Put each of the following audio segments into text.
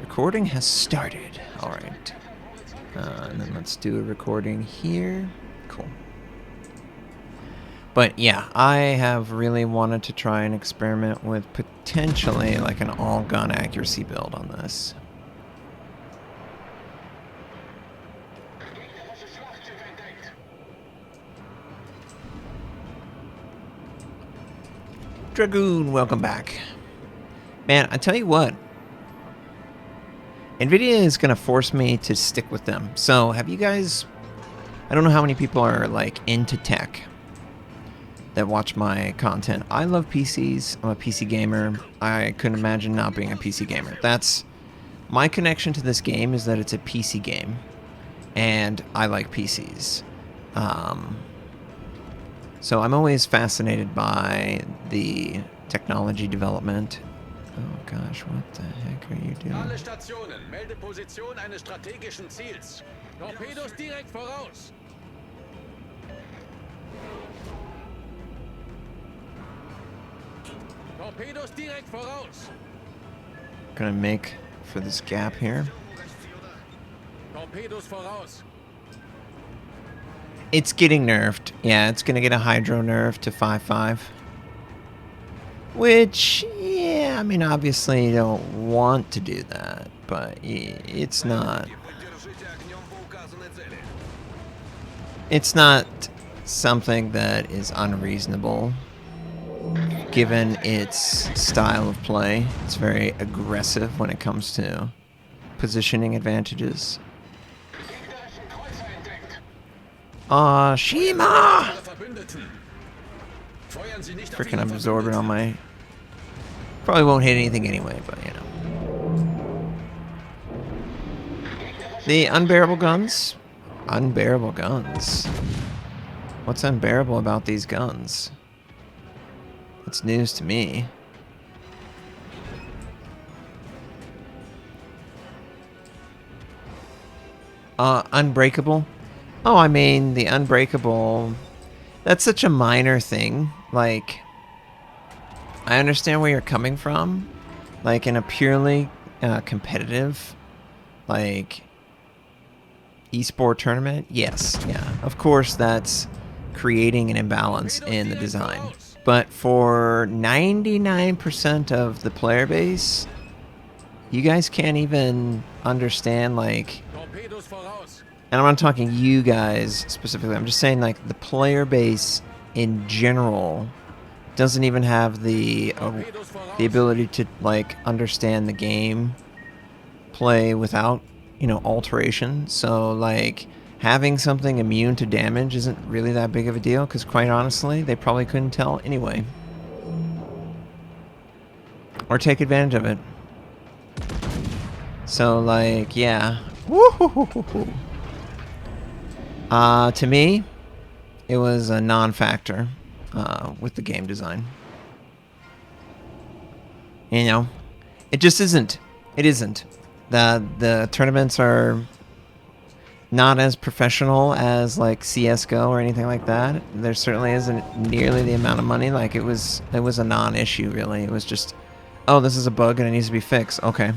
Recording has started. All right. And then let's do a recording here. Cool. But yeah, I have really wanted to try and experiment with potentially like an all-gun accuracy build on this. Dragoon, welcome back. Man, I tell you what. NVIDIA is going to force me to stick with them. So, have you guys... I don't know how many people are, like, into tech that watch my content. I love PCs. I'm a PC gamer. I couldn't imagine not being a PC gamer. That's... My connection to this game is that it's a PC game. And I like PCs. So I'm always fascinated by the technology development. Oh gosh, what the heck are you doing? Alle Stationen, melde Position eines strategischen Ziels. Torpedos direkt voraus. Torpedos direkt voraus. Gonna make for this gap here. Torpedos voraus. It's getting nerfed. Yeah, it's gonna get a hydro nerf to 5.5. Which, yeah, I mean, obviously you don't want to do that, but it's not. It's not something that is unreasonable, given its style of play. It's very aggressive when it comes to positioning advantages. Shima! Freaking absorbing on my... Probably won't hit anything anyway, but you know. The unbearable guns? Unbearable guns. What's unbearable about these guns? It's news to me. Unbreakable? Oh, I mean, the unbreakable... That's such a minor thing. Like, I understand where you're coming from. Like, in a purely competitive, like, esport tournament, yes, yeah. Of course, that's creating an imbalance in the design. But for 99% of the player base, you guys can't even understand, like... And I'm not talking you guys specifically. I'm just saying, like, the player base in general doesn't even have the ability to, like, understand the game play without, you know, alteration. So, like, having something immune to damage isn't really that big of a deal, because quite honestly, they probably couldn't tell anyway. Or take advantage of it. So, like, yeah. Woo-hoo-hoo-hoo-hoo. To me, it was a non-factor with the game design. You know, it just isn't. It isn't. The tournaments are not as professional as like CS:GO or anything like that. There certainly isn't nearly the amount of money. Like it was a non-issue really. It was just, oh, this is a bug and it needs to be fixed. Okay.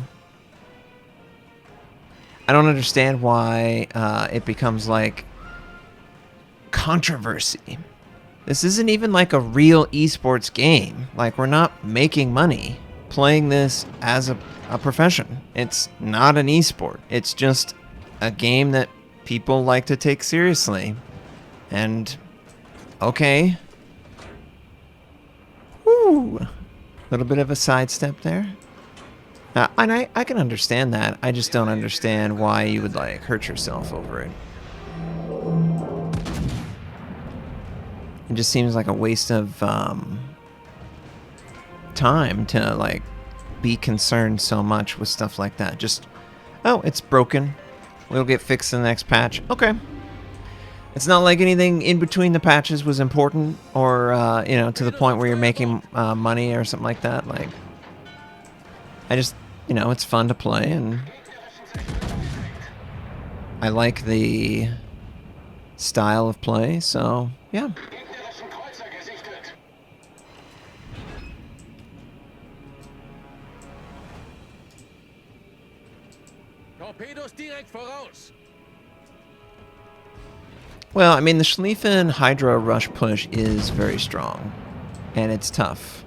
I don't understand why it becomes like controversy. This isn't even like a real esports game. Like, we're not making money playing this as a profession. It's not an esport. It's just a game that people like to take seriously. And, okay. Woo! A little bit of a sidestep there. And I can understand that. I just don't understand why you would, like, hurt yourself over it. It just seems like a waste of time to, like, be concerned so much with stuff like that. Just, oh, it's broken. We'll get fixed in the next patch. Okay. It's not like anything in between the patches was important or, you know, to the point where you're making money or something like that. Like, I just, you know, it's fun to play, and I like the style of play, so, yeah. Torpedos direkt voraus. Well, I mean, the Schlieffen Hydra rush push is very strong, and it's tough.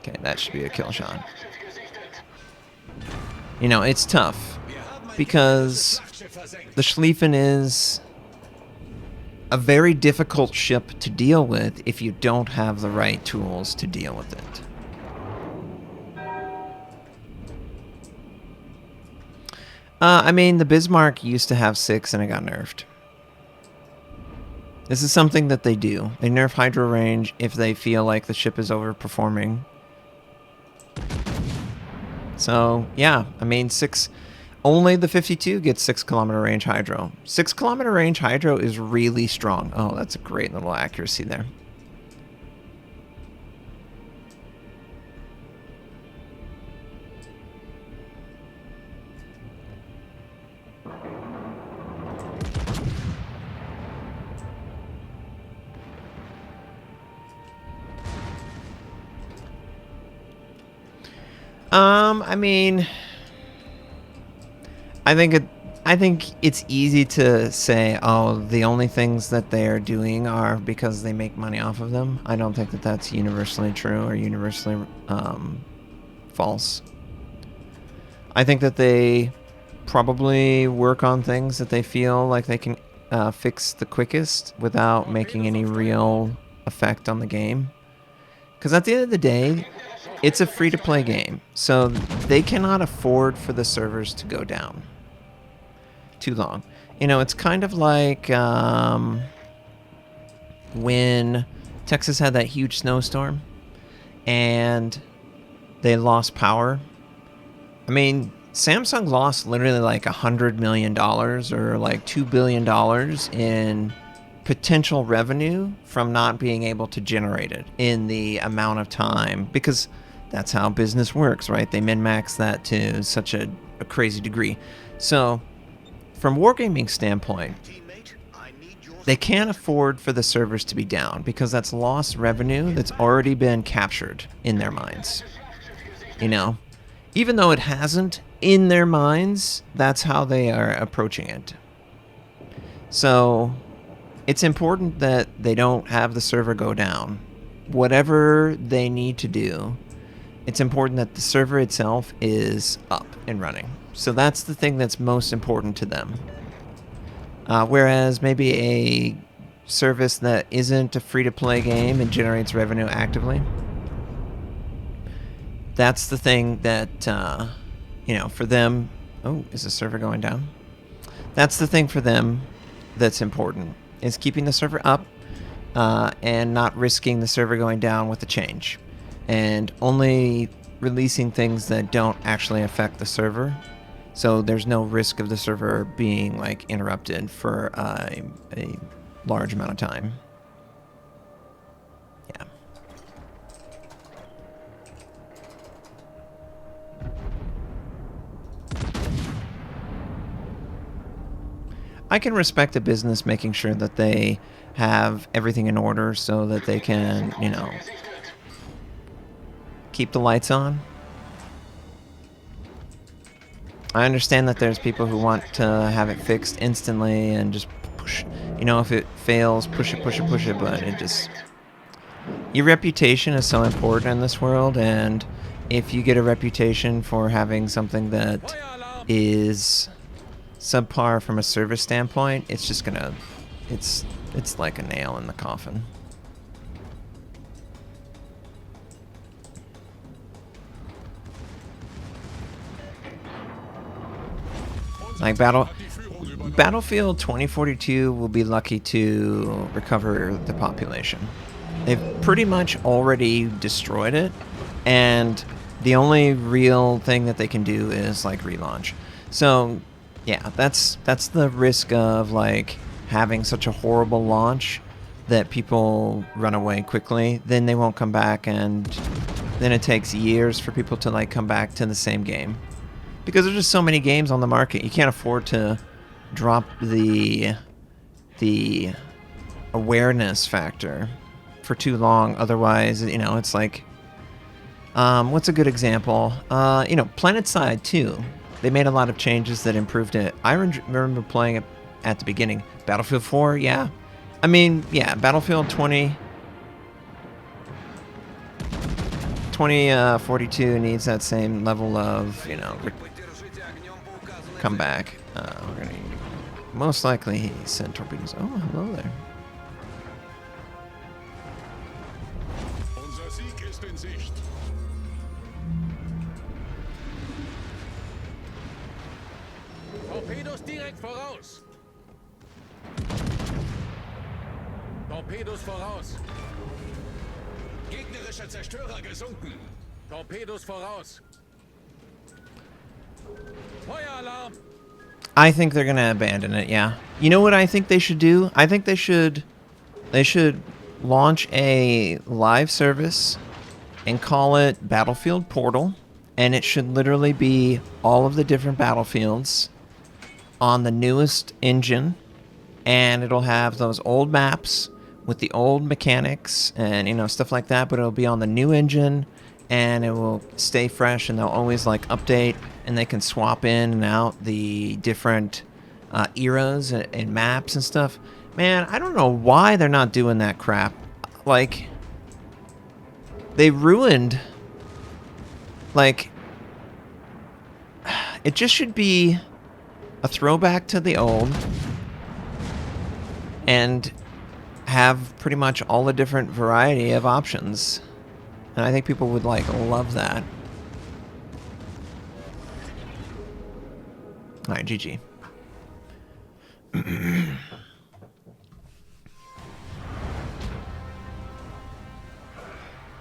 Okay, that should be a kill shot. You know, it's tough because the Schlieffen is a very difficult ship to deal with if you don't have the right tools to deal with it. I mean, the Bismarck used to have 6 and it got nerfed. This is something that they do. They nerf Hydro range if they feel like the ship is overperforming. So, yeah, I mean, 6... Only the 52 gets 6-kilometer range Hydro. 6-kilometer range Hydro is really strong. Oh, that's a great little accuracy there. I mean, I think it's easy to say, oh, the only things that they are doing are because they make money off of them. I don't think that that's universally true or universally false. I think that they probably work on things that they feel like they can fix the quickest without making any real effect on the game. Because at the end of the day, it's a free-to-play game, so they cannot afford for the servers to go down too long. You know, it's kind of like when Texas had that huge snowstorm and they lost power. I mean, Samsung lost literally like $100 million or like $2 billion in potential revenue from not being able to generate it in the amount of time, because that's how business works, right? They min-max that to such a crazy degree. So from wargaming standpoint, they can't afford for the servers to be down because that's lost revenue that's already been captured in their minds. You know, even though it hasn't, in their minds, that's how they are approaching it. So it's important that they don't have the server go down. Whatever they need to do, it's important that the server itself is up and running. So that's the thing that's most important to them. Whereas maybe a service that isn't a free-to-play game and generates revenue actively, that's the thing that, you know, for them... Oh, is the server going down? That's the thing for them that's important, is keeping the server up and not risking the server going down with the change. And only releasing things that don't actually affect the server, so there's no risk of the server being like interrupted for a large amount of time. Yeah. I can respect a business making sure that they have everything in order so that they can, you know, keep the lights on. I understand that there's people who want to have it fixed instantly and just push, you know, if it fails, push it, but it just... Your reputation is so important in this world, and if you get a reputation for having something that is subpar from a service standpoint, it's just gonna... It's like a nail in the coffin. Like Battlefield 2042 will be lucky to recover the population. They've pretty much already destroyed it, and the only real thing that they can do is like relaunch. So yeah, that's the risk of like having such a horrible launch that people run away quickly. Then they won't come back, and then it takes years for people to like come back to the same game. Because there's just so many games on the market, you can't afford to drop the awareness factor for too long. Otherwise, you know, it's like What's a good example? You know, PlanetSide 2. They made a lot of changes that improved it. I remember playing it at the beginning. Battlefield 4, yeah. I mean, yeah, Battlefield 2042 needs that same level of, you know, comeback. We're gonna most likely send torpedoes. Oh, hello there. Unser Sieg ist in Sicht. Torpedos direkt voraus. Torpedos voraus. Gegnerischer Zerstörer gesunken. Torpedos voraus. Feueralarm. I think they're gonna abandon it. Yeah. You know what I think they should do? I think they should launch a live service and call it Battlefield Portal, and it should literally be all of the different battlefields on the newest engine, and it'll have those old maps with the old mechanics and, you know, stuff like that, but it'll be on the new engine and it will stay fresh, and they'll always like update, and they can swap in and out the different eras and maps and stuff. Man, I don't know why they're not doing that crap. Like, they ruined, like, it just should be a throwback to the old and have pretty much all the different variety of options. And I think people would, like, love that. Alright, GG.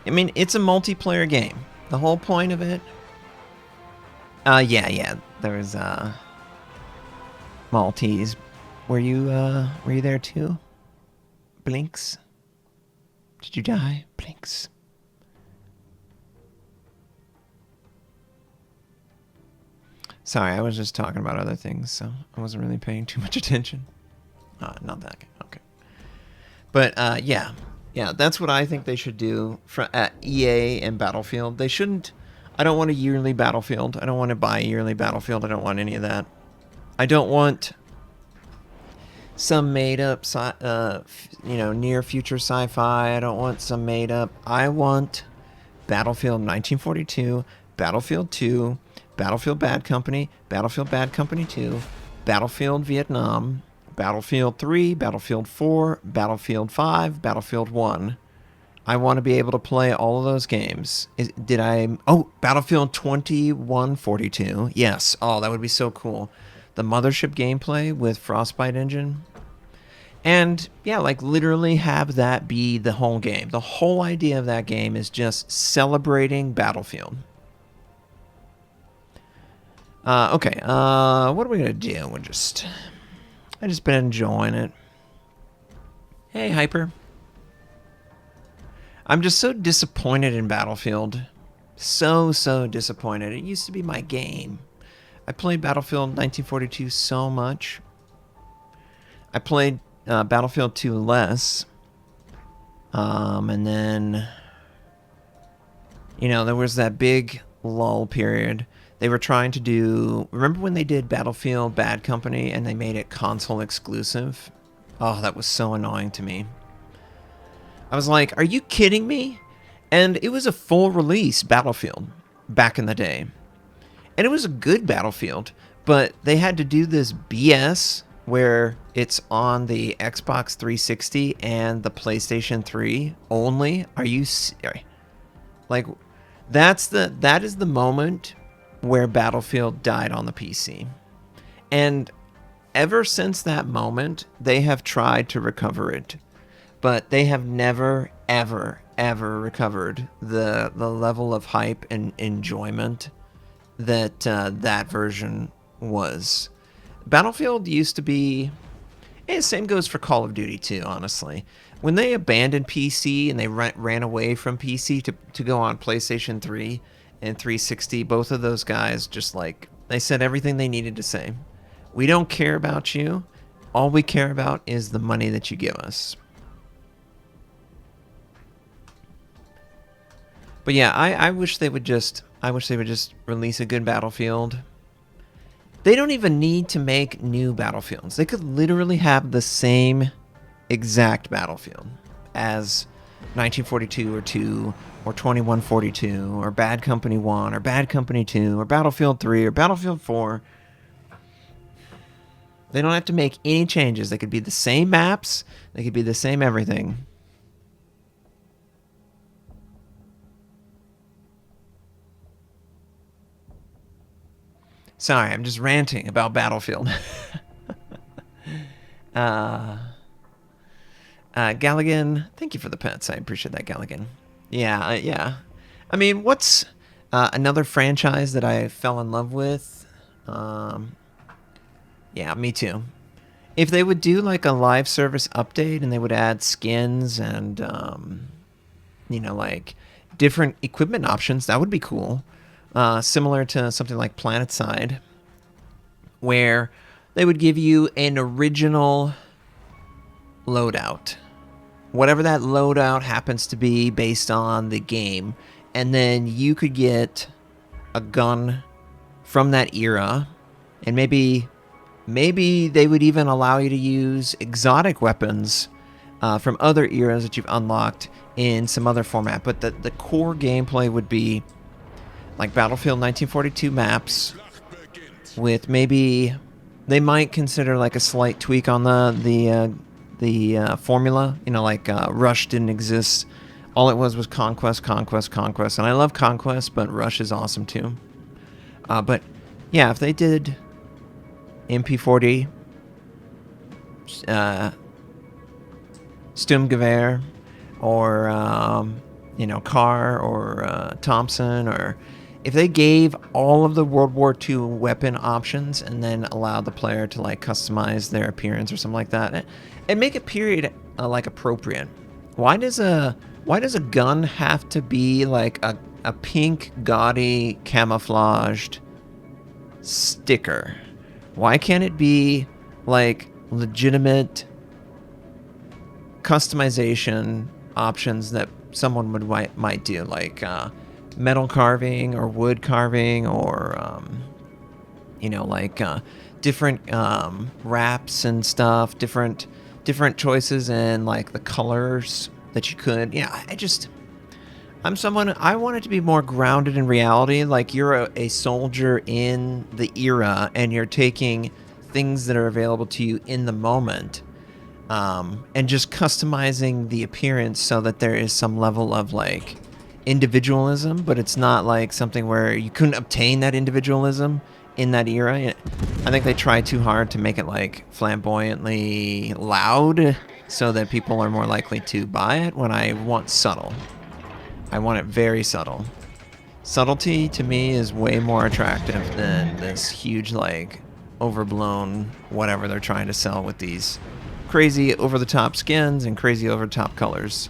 I mean, it's a multiplayer game. The whole point of it... yeah. There's, Maltese. Were you there too? Blinks? Did you die? Blinks. Sorry, I was just talking about other things, so I wasn't really paying too much attention. Not that. Okay. But, yeah. Yeah, that's what I think they should do at EA and Battlefield. They shouldn't... I don't want a yearly Battlefield. I don't want to buy a yearly Battlefield. I don't want any of that. I don't want some made-up, you know, near-future sci-fi. I don't want some made-up... I want Battlefield 1942, Battlefield 2, Battlefield Bad Company, Battlefield Bad Company 2, Battlefield Vietnam, Battlefield 3, Battlefield 4, Battlefield 5, Battlefield 1. I want to be able to play all of those games. Oh, Battlefield 2142. Yes. Oh, that would be so cool. The Mothership gameplay with Frostbite engine. And, yeah, like, literally have that be the whole game. The whole idea of that game is just celebrating Battlefield. Okay, what are we gonna do? I just been enjoying it. Hey, Hyper. I'm just so disappointed in Battlefield. So disappointed. It used to be my game. I played Battlefield 1942 so much. I played Battlefield 2 less. And then, you know, there was that big lull period. They were trying to do... Remember when they did Battlefield Bad Company and they made it console exclusive? Oh, that was so annoying to me. I was like, are you kidding me? And it was a full release Battlefield back in the day. And it was a good Battlefield, but they had to do this BS where it's on the Xbox 360 and the PlayStation 3 only. Are you serious? Like, that is the moment where Battlefield died on the PC. And ever since that moment, they have tried to recover it. But they have never, ever recovered the level of hype and enjoyment that that version was. Battlefield used to be... And same goes for Call of Duty too, honestly. When they abandoned PC and they ran away from PC to go on PlayStation 3 and 360, both of those guys just, like, they said everything they needed to say. We don't care about you. All we care about is the money that you give us. But yeah, I wish they would just release a good Battlefield. They don't even need to make new Battlefields. They could literally have the same exact Battlefield as 1942 or 2 or 2142 or Bad Company 1 or Bad Company 2 or Battlefield 3 or Battlefield 4. They don't have to make any changes. They could be the same maps. They could be the same everything. Sorry, I'm just ranting about Battlefield. Galligan, thank you for the pets. I appreciate that, Galligan. Yeah, yeah. I mean, what's another franchise that I fell in love with? Yeah, me too. If they would do like a live service update and they would add skins and, like different equipment options, that would be cool. Similar to something like PlanetSide, where they would give you an original loadout, whatever that loadout happens to be based on the game, and then you could get a gun from that era, and maybe they would even allow you to use exotic weapons from other eras that you've unlocked in some other format. But the core gameplay would be like Battlefield 1942 maps with maybe they might consider like a slight tweak on the formula. Like Rush didn't exist. All it was conquest, and I love conquest, but Rush is awesome too. But yeah, if they did MP40, Sturmgewehr, or Carr or Thompson, or if they gave all of the World War II weapon options and then allowed the player to like customize their appearance or something like that, and make a period like appropriate. Why does a gun have to be like a pink gaudy camouflaged sticker? Why can't it be like legitimate customization options that someone might do, like metal carving or wood carving, or different wraps and stuff, different choices and like the colors that you could. I'm someone, I want it to be more grounded in reality. Like you're a soldier in the era and you're taking things that are available to you in the moment, and just customizing the appearance so that there is some level of like individualism, but it's not like something where you couldn't obtain that individualism in that era. I think they try too hard to make it like flamboyantly loud so that people are more likely to buy it, when I want subtle. I want it very subtle. Subtlety to me is way more attractive than this huge, like, overblown whatever they're trying to sell with these crazy over-the-top skins and crazy over-the-top colors.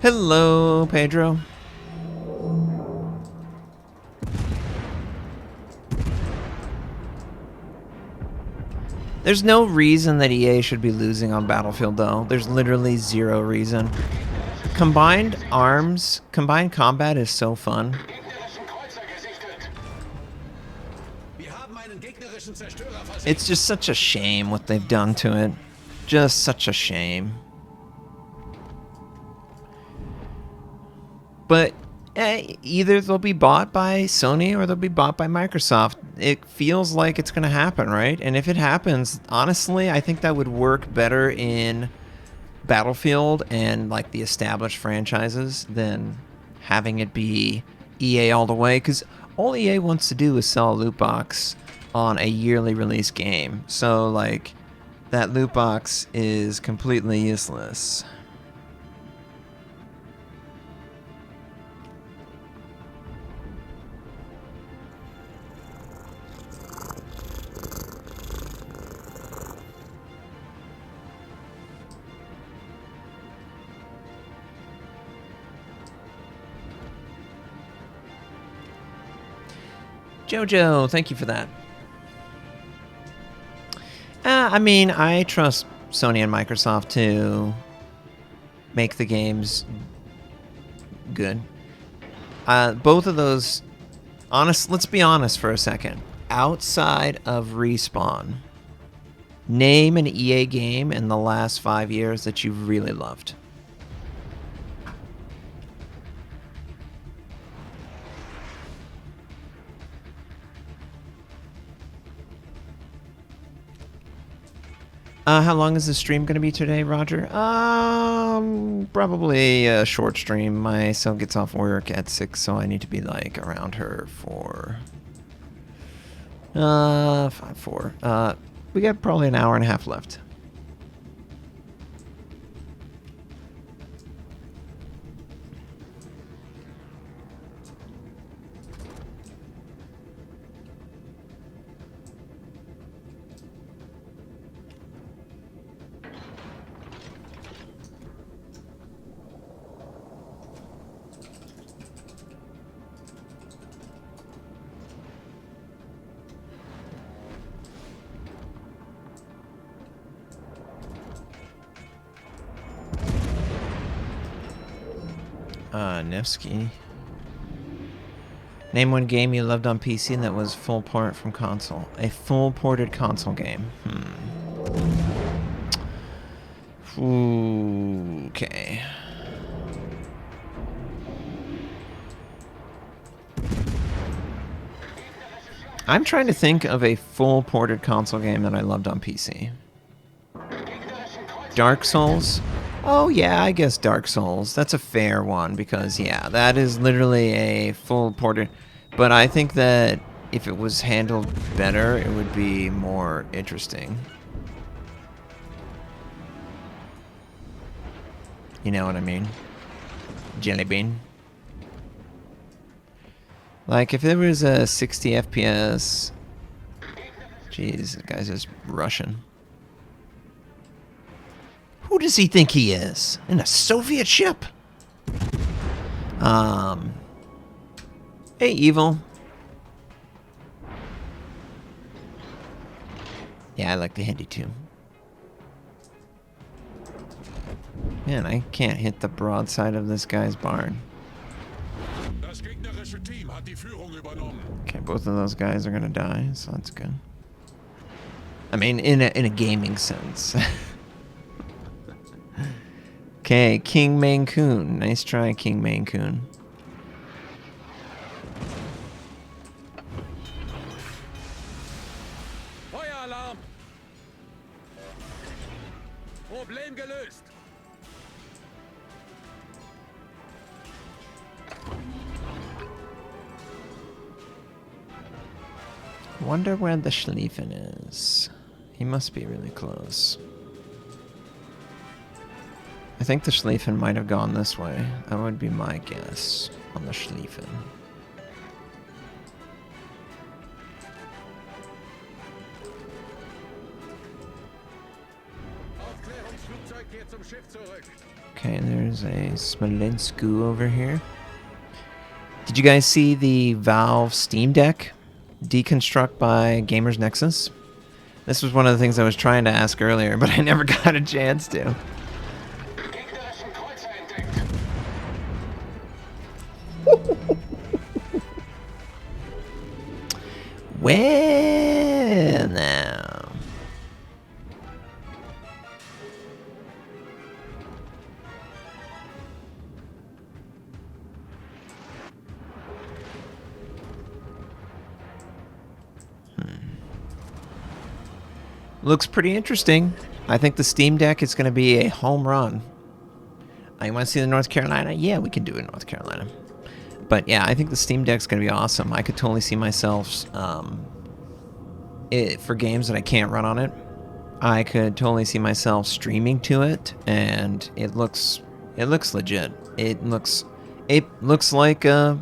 Hello, Pedro. There's no reason that EA should be losing on Battlefield, though. There's literally zero reason. Combined arms, combined combat is so fun. It's just such a shame what they've done to it. Just such a shame. But either they'll be bought by Sony or they'll be bought by Microsoft. It feels like it's going to happen, right? And if it happens, honestly, I think that would work better in Battlefield and like the established franchises than having it be EA all the way. Because all EA wants to do is sell a loot box on a yearly release game. So like that loot box is completely useless. Jojo, thank you for that. I mean, I trust Sony and Microsoft to make the games good. Both of those, let's be honest for a second. Outside of Respawn, name an EA game in the last 5 years that you've really loved. How long is the stream going to be today, Roger? Probably a short stream. My son gets off work at 6, so I need to be like around her for 4. We got probably an hour and a half left. Nevsky. Name one game you loved on PC that was full port from console. A full ported console game. Ooh, okay. I'm trying to think of a full ported console game that I loved on PC. Dark Souls? Oh yeah, I guess Dark Souls. That's a fair one because yeah, that is literally a full ported. But I think that if it was handled better, it would be more interesting. You know what I mean? Jelly bean. Like if there was a 60 FPS. Jeez, the guy's just rushing. Who does he think he is? In a Soviet ship? Hey, Evil. Yeah, I like the Hindi too. Man, I can't hit the broadside of this guy's barn. Okay, both of those guys are gonna die, so that's good. I mean, in a gaming sense. Okay, King Maine Coon. Nice try, King Maine Coon. Feueralarm! Problem gelöst. Wonder where the Schlieffen is. He must be really close. I think the Schlieffen might have gone this way. That would be my guess on the Schlieffen. Aufklärungsflugzeug kehrt zum Schiff zurück. Okay, there's a Smolensk over here. Did you guys see the Valve Steam Deck deconstruct by Gamers Nexus? This was one of the things I was trying to ask earlier, but I never got a chance to. Well, now. Looks pretty interesting. I think the Steam Deck is going to be a home run. You want to see the North Carolina? Yeah, we can do it in North Carolina. But yeah, I think the Steam Deck's going to be awesome. I could totally see myself, for games that I can't run on it, I could totally see myself streaming to it, and it looks legit. It looks like a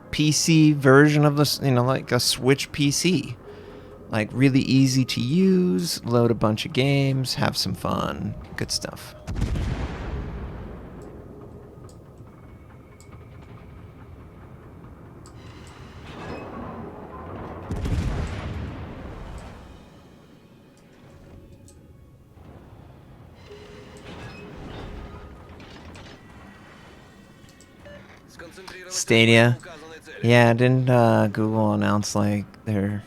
PC version of this, like a Switch PC. Like really easy to use, load a bunch of games, have some fun, good stuff. Stadia. Yeah, didn't Google announce like they're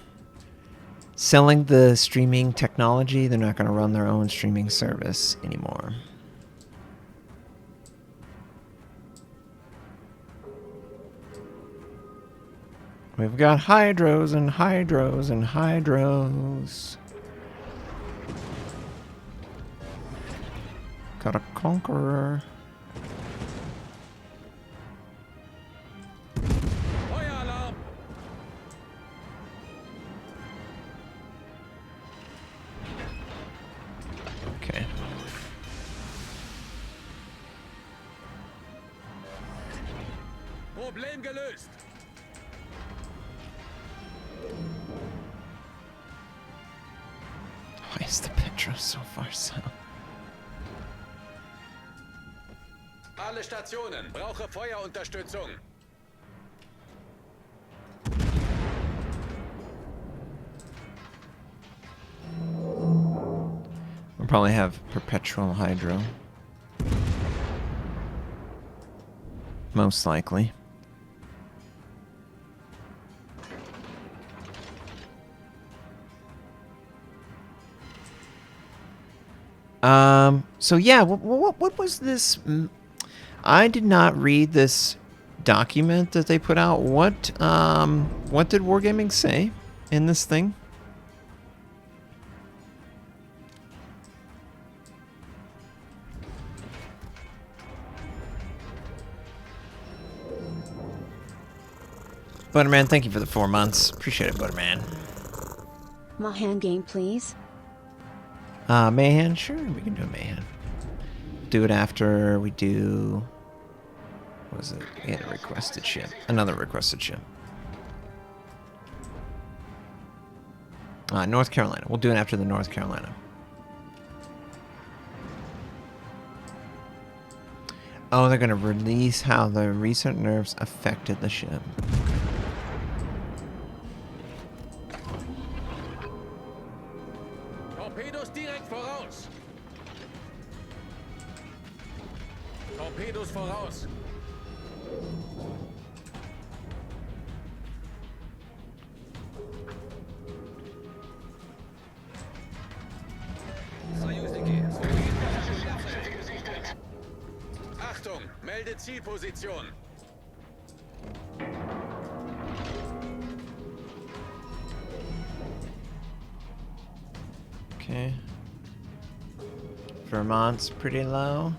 selling the streaming technology? They're not going to run their own streaming service anymore. We've got hydros and hydros and hydros. Got a conqueror. Feueralarm! Okay. Problem gelöst. Why is the Petra so far south? Alle Stationen, brauche Feuerunterstützung. We'll probably have perpetual hydro. Most likely. So yeah, what was this? I did not read this document that they put out. What did Wargaming say in this thing? Butterman, thank you for the 4 months. Appreciate it, Butterman. Mayhem game, please. Mayhem? Sure, we can do a Mayhem. Do it after we do... What was it? We had a requested ship. Another requested ship. North Carolina. We'll do it after the North Carolina. Oh, they're going to release how the recent nerfs affected the ship. Torpedos direkt voraus. Torpedos voraus. Achtung, melde Zielposition. Okay. Vermont's pretty low.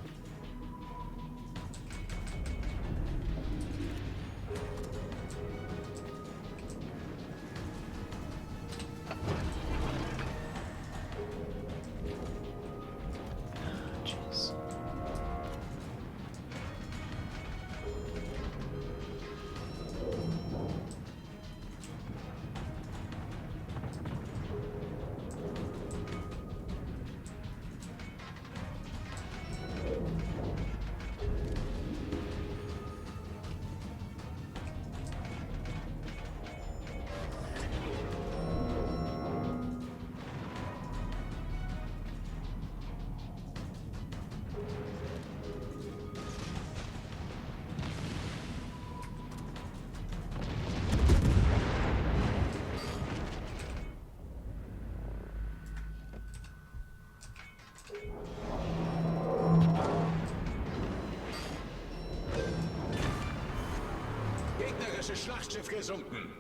Jeez. Gegnerisches Schlachtschiff gesunken.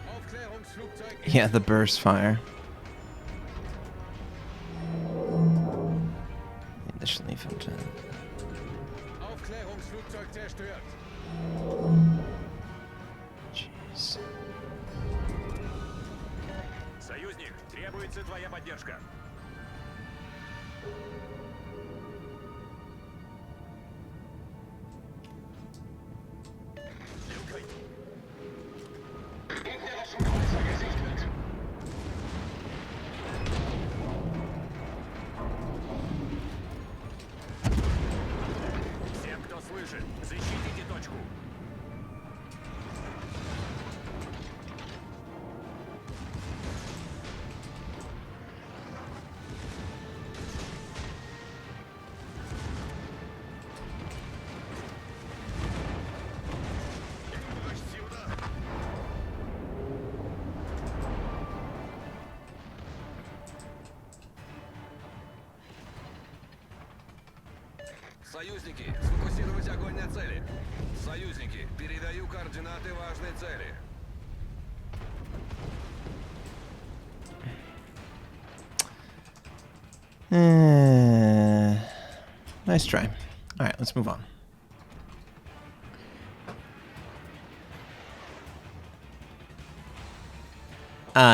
Aufklärungsflugzeug. Yeah, the burst fire. Initially filtered. Aufklärungsflugzeug zerstört. Jeez. Союзник, требуется твоя поддержка. Всем, кто слышит, защитите точку. Союзники, сфокусировать огонь на цели. Союзники, передаю координаты важной цели. Nice try. All right, let's move on.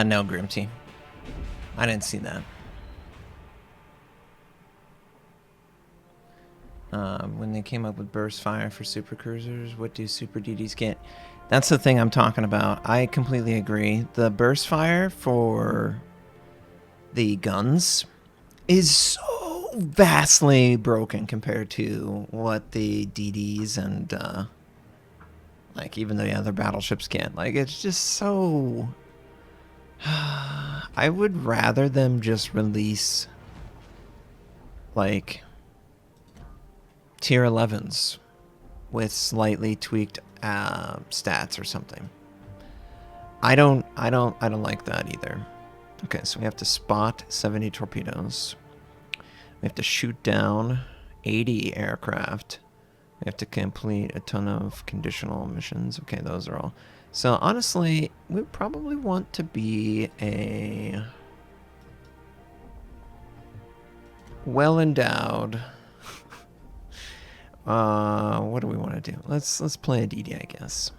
No, Grimty. I didn't see that. When they came up with burst fire for super cruisers, what do super DDs get? That's the thing I'm talking about. I completely agree. The burst fire for the guns is so vastly broken compared to what the DDs and like even the other battleships get. Like it's just so. I would rather them just release like tier 11s with slightly tweaked stats or something. I don't like that either. Okay, so we have to spot 70 torpedoes. We have to shoot down 80 aircraft. We have to complete a ton of conditional missions. Okay, those are all. So honestly, we probably want to be a well-endowed. What do we want to do? Let's play a DD, I guess.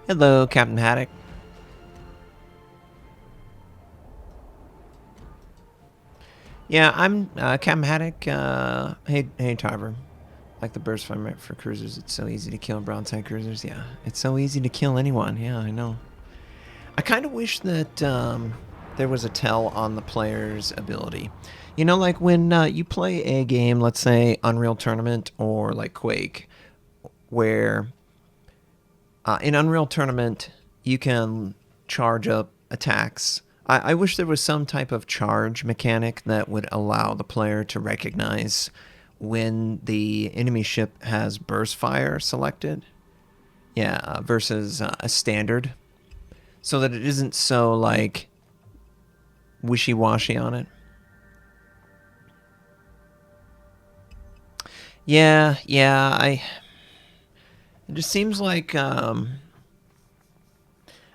Hello, Captain Haddock. Yeah, I'm Captain Haddock. Hey, Tarver. Like the burst fire for cruisers, it's so easy to kill broadside cruisers. Yeah, it's so easy to kill anyone. Yeah, I know. I kind of wish that there was a tell on the player's ability. You know, like when you play a game, let's say Unreal Tournament or like Quake, where in Unreal Tournament you can charge up attacks. I wish there was some type of charge mechanic that would allow the player to recognize when the enemy ship has burst fire selected. Yeah, versus a standard. So that it isn't so, like, wishy-washy on it. Yeah, it just seems like,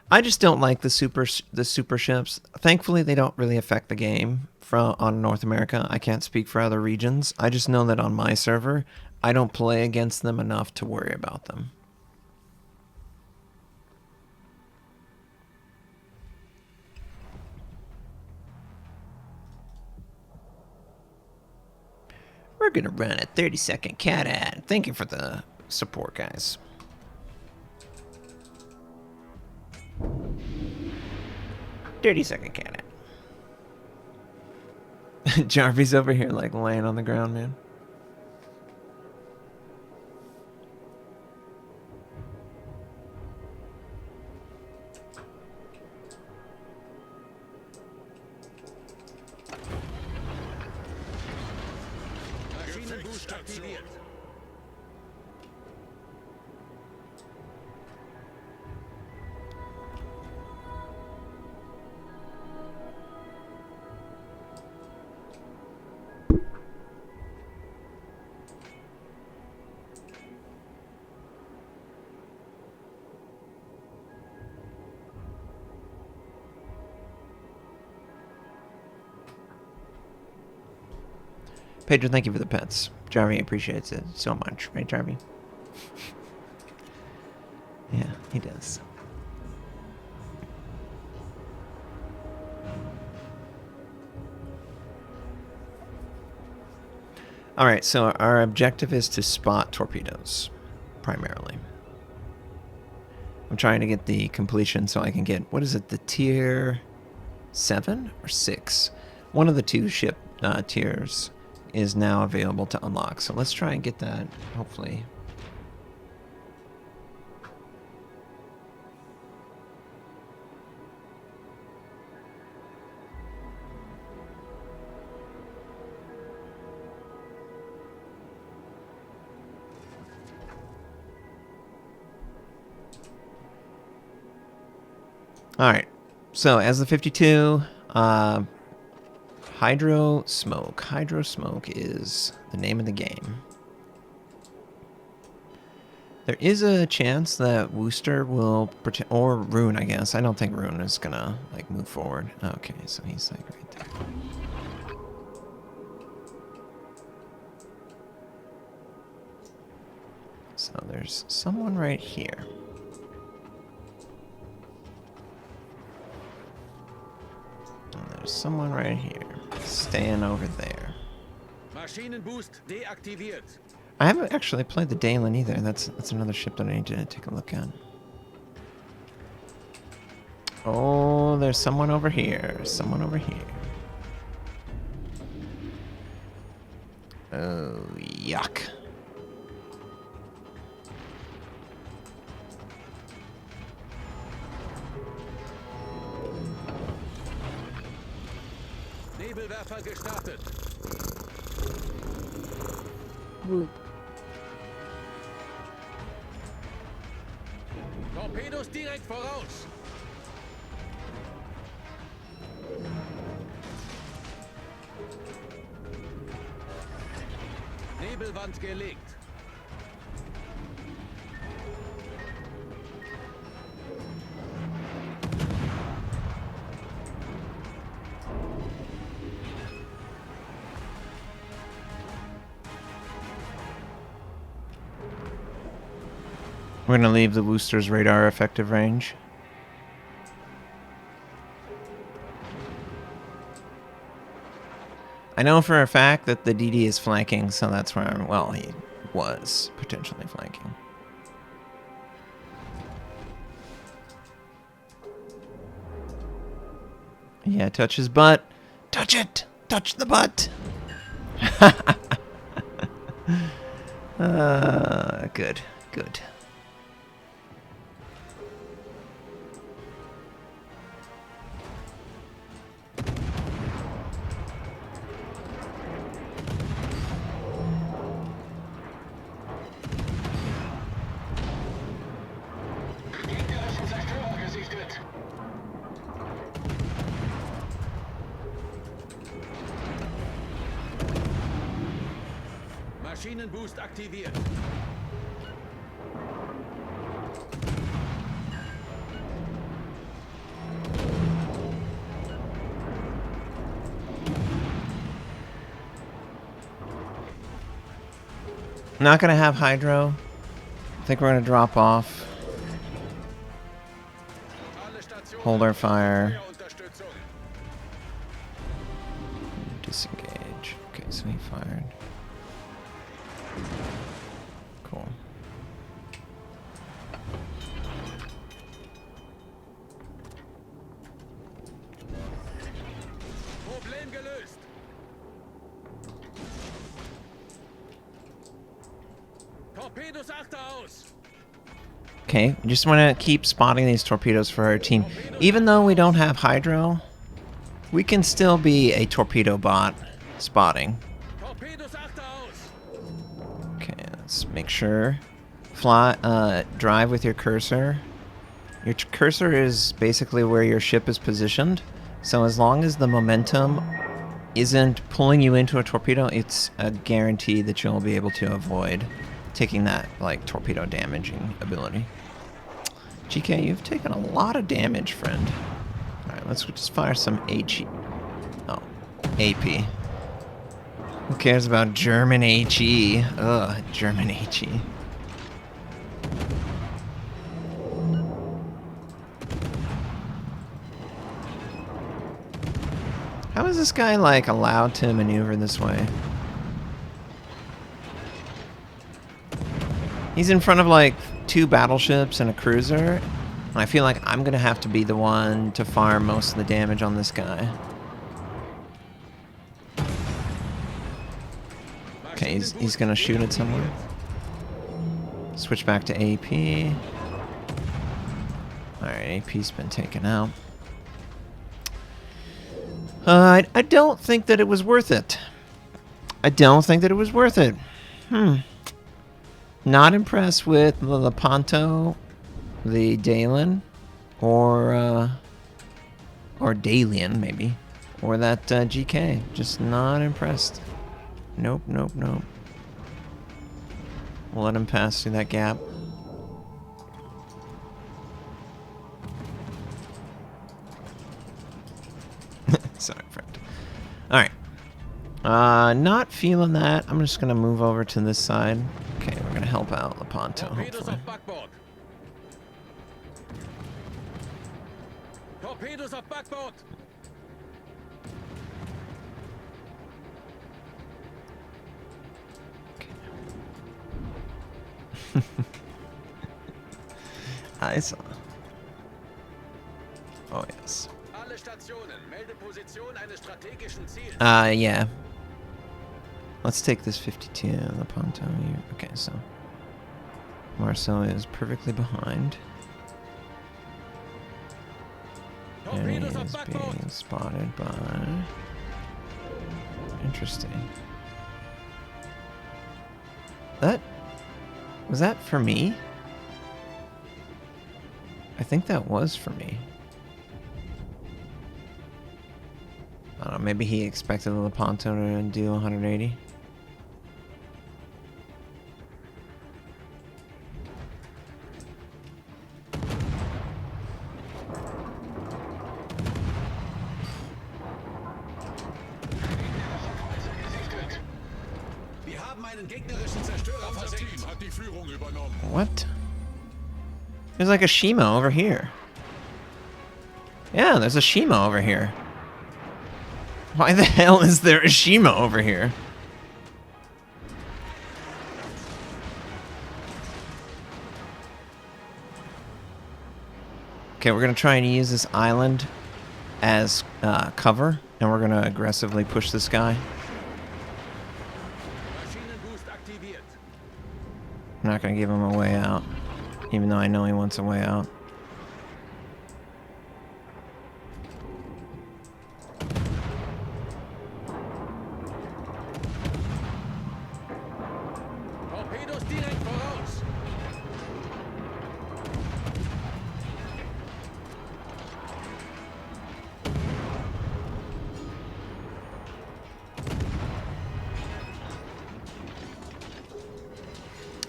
I just don't like the super ships. Thankfully, they don't really affect the game on North America. I can't speak for other regions. I just know that on my server, I don't play against them enough to worry about them. We're gonna run a 30-second cat ad. Thank you for the support, guys. "30-second cat ad." Jarvis over here, like, laying on the ground, man. Maschinenboost aktiviert. Pedro, thank you for the pets. Jarvie appreciates it so much, right, Jarvie? Yeah, he does. All right, so our objective is to spot torpedoes, primarily. I'm trying to get the completion so I can get, what is it, the tier 7 or 6? One of the two ship tiers is now available to unlock. So let's try and get that, hopefully. All right. So, as the 52, Hydro Smoke. Hydro Smoke is the name of the game. There is a chance that Wooster will pretend, or Rune, I guess. I don't think Rune is gonna like move forward. Okay, so he's like right there. So there's someone right here. And there's someone right here, staying over there. Maschinenboost deaktiviert. I haven't actually played the Dalen either. That's another ship that I need to take a look at. Oh, there's someone over here. Someone over here. Oh, yuck. Nebelwerfer gestartet. Woo. Torpedos direkt voraus. Nebelwand gelegt. We're gonna leave the Wooster's radar effective range. I know for a fact that the DD is flanking, so that's where I'm, well, he was potentially flanking. Yeah, touch his butt. Touch it! Touch the butt! Good, good. Maschinenboost aktiviert. Not gonna have hydro. I think we're gonna drop off. Alle Stationen Hold our fire. Feuerunterstützung. Disengage. Okay, so he fired. Cool. Problem gelöst. Torpedos achter aus. Okay, we just want to keep spotting these torpedoes for our team. Even though we don't have hydro, we can still be a torpedo bot spotting. Torpedos achter aus. Okay, let's make sure. Drive with your cursor. Your cursor is basically where your ship is positioned. So as long as the momentum isn't pulling you into a torpedo, it's a guarantee that you'll be able to avoid taking that, like, torpedo damaging ability. GK, you've taken a lot of damage, friend. Alright, let's just fire some HE. Oh, AP. Who cares about German HE? Ugh, German HE. How is this guy, like, allowed to maneuver this way? He's in front of, like, 2 battleships and a cruiser. And I feel like I'm gonna have to be the one to farm most of the damage on this guy. Okay, he's gonna shoot it somewhere. Switch back to AP. Alright, AP's been taken out. I don't think that it was worth it. I don't think that it was worth it. Not impressed with the Lepanto, the Dalen, or Or Dalian, maybe. Or that GK. Just not impressed. Nope, nope, nope. We'll let him pass through that gap. Sorry, friend. Alright. Not feeling that. I'm just going to move over to this side. Okay, we're going to help out Lepanto, Torpedos hopefully. auf Backbord. Torpedos auf Backbord. I saw. Oh, yes. Alle Stationen, melde Position eines strategischen Ziels. Yeah. Let's take this 52 Lepanto here. Okay, so Marcel is perfectly behind. And he Torpedos auf is Backbord. being spotted by... Interesting. That... Was that for me? I think that was for me. I don't know, maybe he expected the Lepanto to do 180. Wir haben einen gegnerischen Zerstörer Unser versenkt. Team hat die Führung übernommen. What? There's like a Shima over here. Yeah, there's a Shima over here. Why the hell is there a Shima over here? Okay, we're gonna try and use this island as cover, and we're gonna aggressively push this guy. Maschinenboost aktiviert. I'm not gonna give him a way out, even though I know he wants a way out. Torpedos direkt voraus.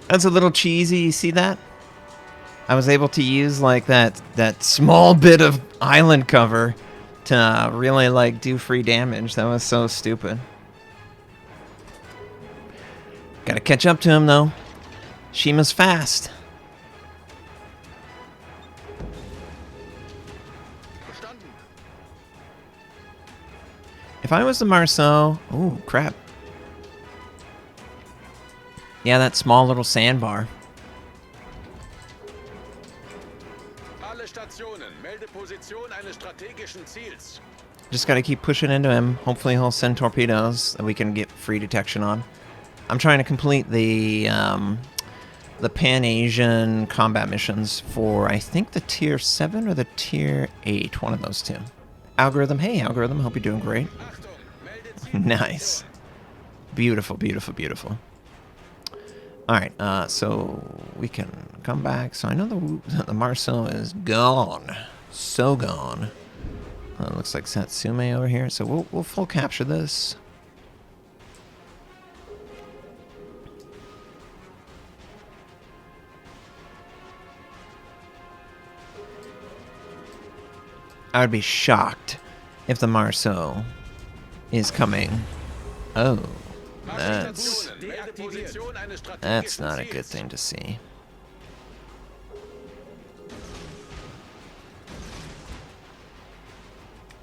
That's a little cheesy, you see that? I was able to use like that small bit of island cover to really like do free damage. That was so stupid. Gotta catch up to him though. Shima's fast. Verstanden. If I was the Marceau, ooh, crap. Yeah, that small little sandbar. Alle Stationen, melde Position eines strategischen Ziels. Just gotta keep pushing into him. Hopefully he'll send torpedoes that we can get free detection on. I'm trying to complete the Pan-Asian combat missions for, I think, the Tier 7 or the Tier 8. One of those two. Algorithm, hey Algorithm, hope you're doing great. Achtung, melde Ziel. Nice. Beautiful, beautiful, beautiful. Alright, so we can come back. So I know the Marceau is gone. So gone. Looks like Satsume over here. So we'll full capture this. I would be shocked if the Marceau is coming. Oh, that's Stationen, melde Position eines strategischen that's not a good Ziels. thing to see.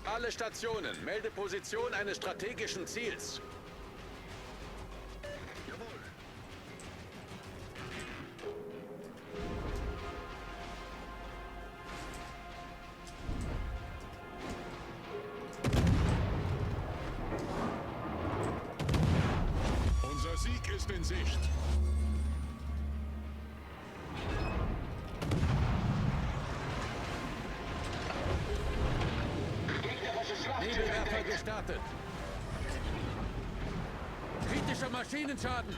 Alle Stationen, melde Position eines strategischen Ziels. Unser Sieg ist in Sicht. Nebelwerfer gestartet. Kritischer Maschinenschaden.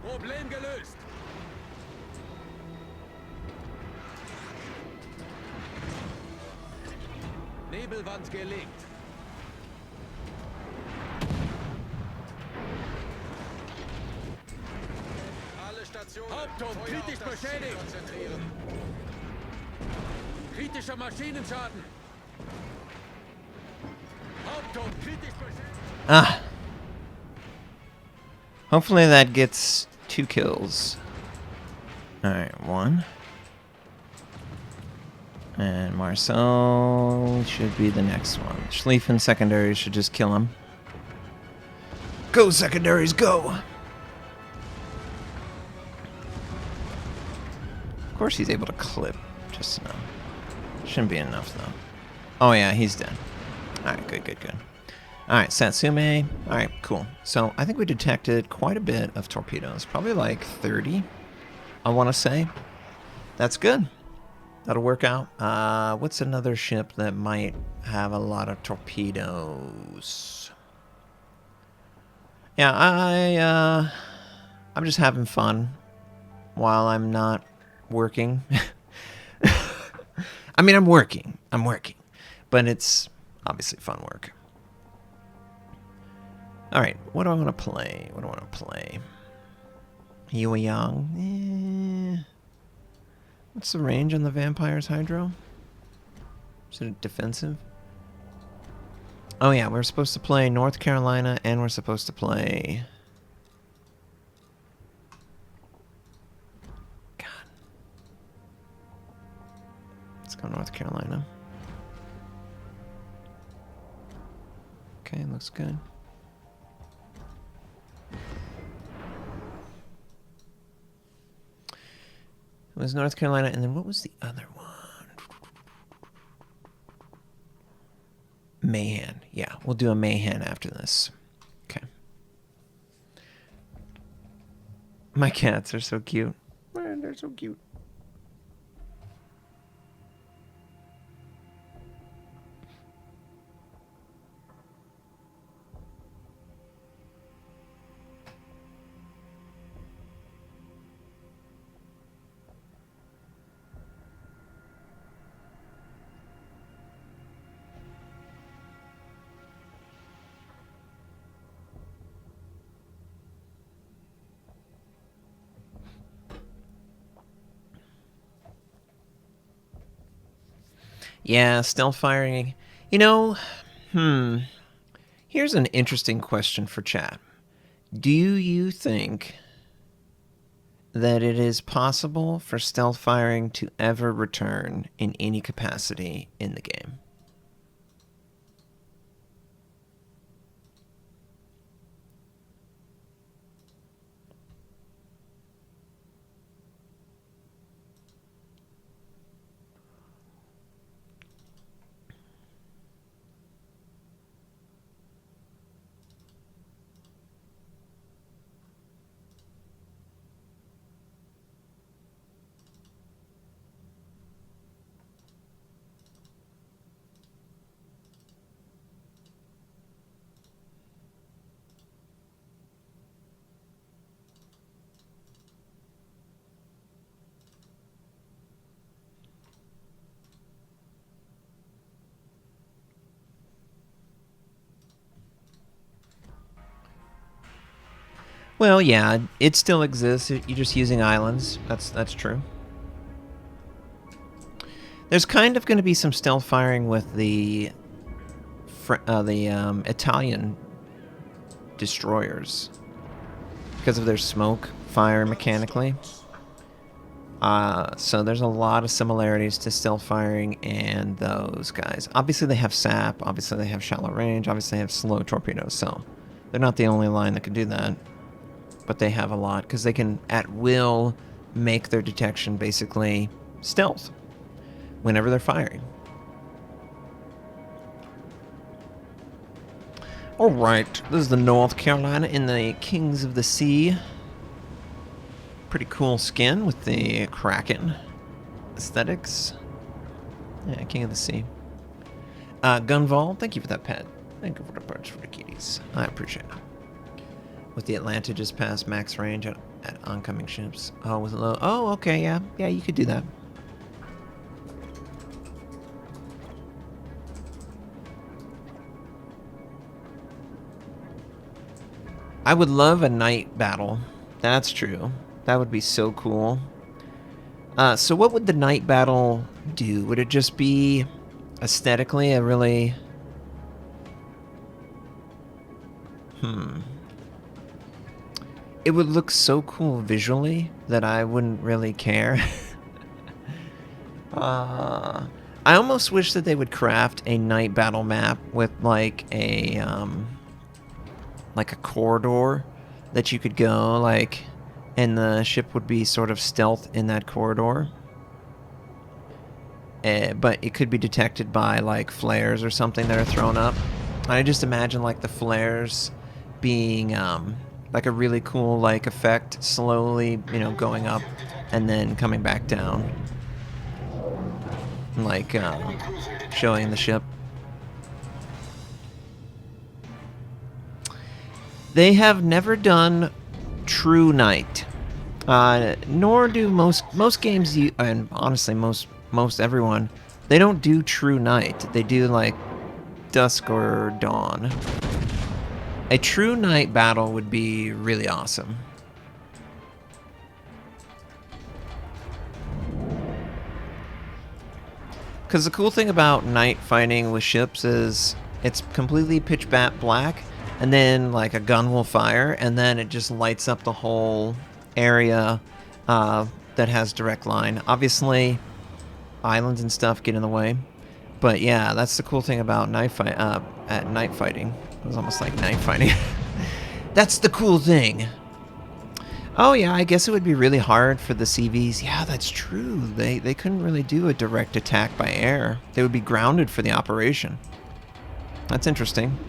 Problem gelöst. Sattelwand gelegt. Alle Stationen. Hauptturm Feuer kritisch auf das Ziel beschädigt. konzentrieren. Kritischer Maschinenschaden. Hauptturm kritisch beschädigt. Ah. Hopefully that gets 2 kills. Alright, 1. And Marcel should be the next one. Schlieffen secondaries should just kill him. Go, secondaries, go! Of course he's able to clip just enough. Shouldn't be enough, though. Oh, yeah, he's dead. Alright, good, good, good. Alright, Satsume. Alright, cool. So, I think we detected quite a bit of torpedoes. Probably like 30, I want to say. That's good. That'll work out. What's another ship that might have a lot of torpedoes? Yeah, I'm just having fun while I'm not working. I mean, I'm working, but it's obviously fun work. All right, what do I want to play? Yue Yang. What's the range on the Vampire's Hydro? Is it defensive? Oh yeah, we're supposed to play North Carolina, and we're supposed to play... God. Let's go North Carolina. Okay, looks good. It was North Carolina, and then what was the other one? Mayhem. Yeah, we'll do a Mayhem after this. Okay. My cats are so cute. Man, they're so cute. Yeah, stealth firing. You know, here's an interesting question for chat. Do you think that it is possible for stealth firing to ever return in any capacity in the game? Well, yeah, it still exists. You're just using islands. That's true. There's kind of going to be some stealth firing with the Italian destroyers because of their smoke fire mechanically. So there's a lot of similarities to stealth firing and those guys. Obviously they have SAP. Obviously they have shallow range. Obviously they have slow torpedoes. So they're not the only line that can do that. But they have a lot because they can at will make their detection basically stealth whenever they're firing. Alright, this is the North Carolina in the Kings of the Sea. Pretty cool skin with the Kraken aesthetics. Yeah, King of the Sea. Gunval, thank you for that pet. Thank you for the pets for the kitties. I appreciate it. With the Atlanta just past max range at oncoming ships. Oh, was it low? Oh, okay, yeah. Yeah, you could do that. I would love a night battle. That's true. That would be so cool. So what would the night battle do? Would it just be aesthetically a really... It would look so cool visually that I wouldn't really care. I almost wish that they would craft a night battle map with like a corridor that you could go like, and the ship would be sort of stealth in that corridor. But it could be detected by like flares or something that are thrown up. I just imagine like the flares being like a really cool like effect, slowly, you know, going up and then coming back down, like showing the ship. They have never done true night, nor do most games. And honestly, most everyone, they don't do true night. They do like dusk or dawn. A true night battle would be really awesome. Because the cool thing about night fighting with ships is it's completely pitch black, and then like a gun will fire, and then it just lights up the whole area that has direct line. Obviously, islands and stuff get in the way, but yeah, that's the cool thing about night fighting. It was almost like night fighting. That's the cool thing. Oh yeah, I guess it would be really hard for the CVs. Yeah, that's true. They couldn't really do a direct attack by air. They would be grounded for the operation. That's interesting.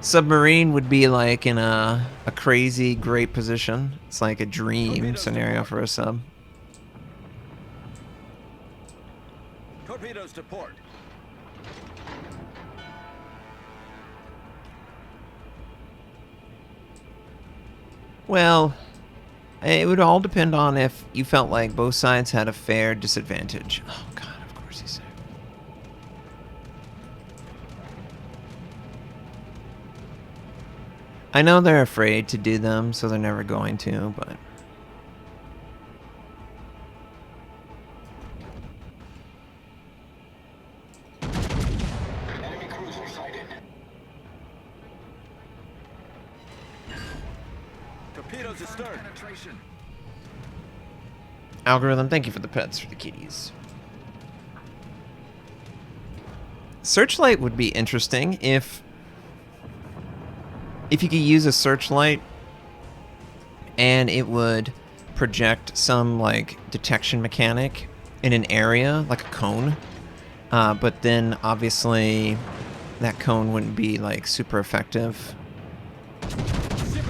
Submarine would be like in a crazy great position. It's like a dream scenario for a sub. Torpedoes to port. Well, it would all depend on if you felt like both sides had a fair disadvantage. Oh god, of course he said. I know they're afraid to do them, so they're never going to, but... Enemy cruiser sighted. Torpedoes astern. Algorithm, thank you for the pets for the kitties. Searchlight would be interesting if you could use a searchlight and it would project some like detection mechanic in an area, like a cone. But then obviously that cone wouldn't be like super effective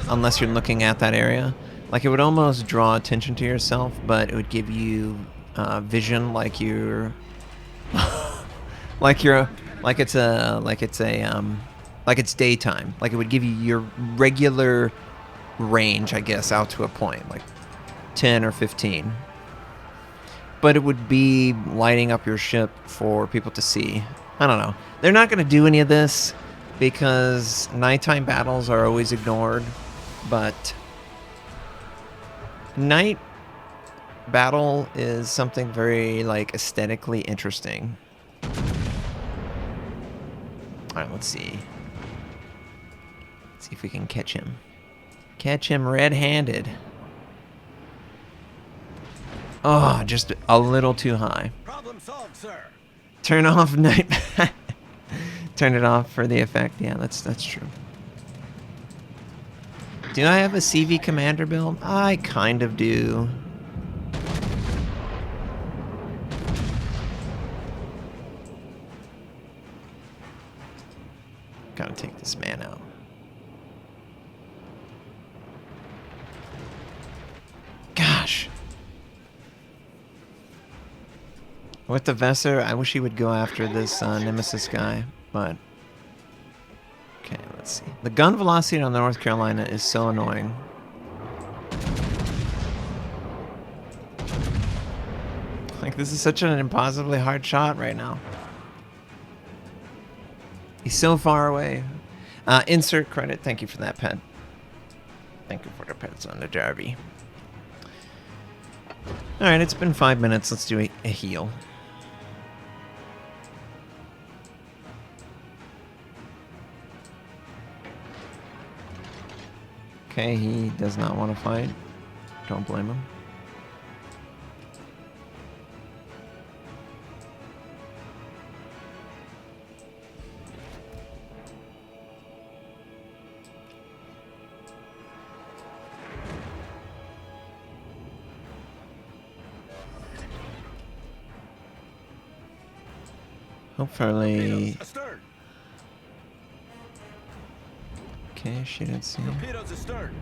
unless you're looking at that area. Like it would almost draw attention to yourself, but it would give you vision like you're like it's daytime. Like it would give you your regular range, I guess, out to a point, like 10 or 15. But it would be lighting up your ship for people to see. I don't know. They're not going to do any of this because nighttime battles are always ignored. But night battle is something very like aesthetically interesting. All right, let's see. Let's see if we can catch him. Catch him red-handed. Oh, just a little too high. Problem solved, sir. Turn off night. Turn it off for the effect. Yeah, that's true. Do I have a CV commander build? I kind of do. Gotta take this man out. Gosh. With the Vesser, I wish he would go after this Nemesis guy, but... Okay, let's see. The gun velocity on North Carolina is so annoying. Like, this is such an impossibly hard shot right now. He's so far away. Insert credit. Thank you for that, pet. Thank you for the pets on the derby. Alright, it's been 5 minutes. Let's do a heal. Okay, he does not want to fight. Don't blame him. Hopefully. Astern. Okay, she didn't see. Torpedoes astern.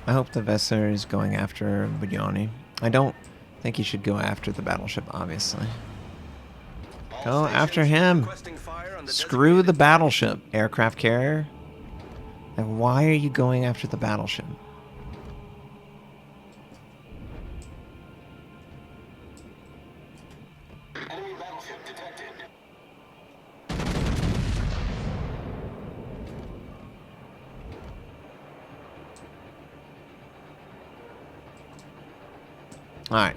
I hope the Vesser is going after Budyoni. I don't think he should go after the battleship, obviously. Go after him. Screw the battleship, aircraft carrier. Like, why are you going after the battleship? Enemy battleship detected. Alright.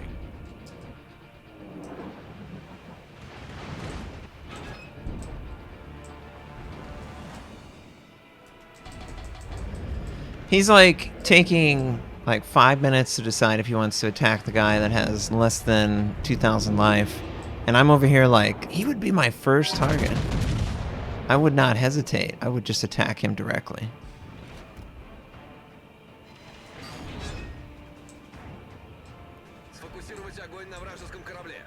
He's like taking like 5 minutes to decide if he wants to attack the guy that has less than 2,000 life. And I'm over here like, he would be my first target. I would not hesitate. I would just attack him directly. Сфокусировать огонь на вражеском корабле.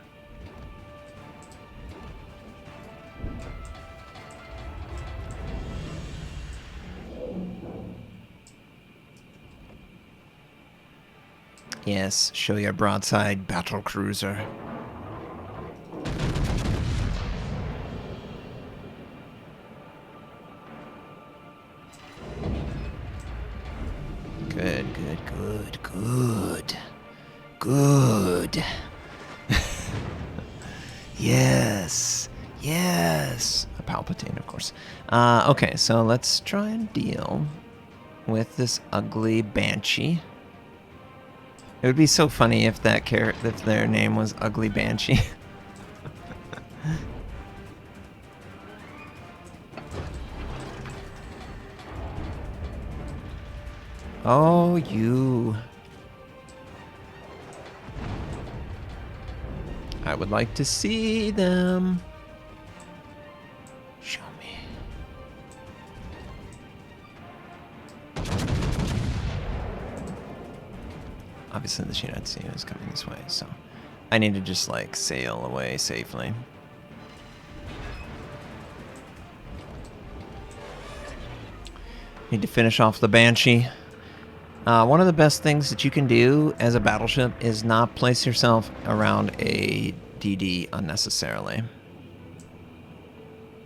Yes, show your broadside battle cruiser. Good, good, good, good. Good. Yes. Yes. A Palpatine, of course. Okay, so let's try and deal with this ugly Banshee. It would be so funny if if their name was Ugly Banshee. Oh, you. I would like to see them. Show me. Obviously, the United States is coming this way, so I need to just like sail away safely. Need to finish off the Banshee. One of the best things that you can do as a battleship is not place yourself around a DD unnecessarily.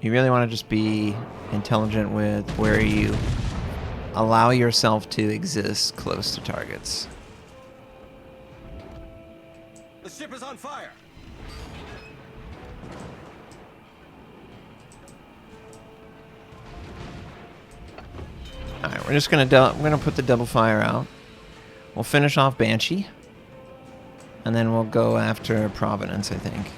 You really want to just be intelligent with where you allow yourself to exist close to targets. The ship is on fire. All right, we're just gonna put the double fire out. We'll finish off Banshee, and then we'll go after Providence, I think.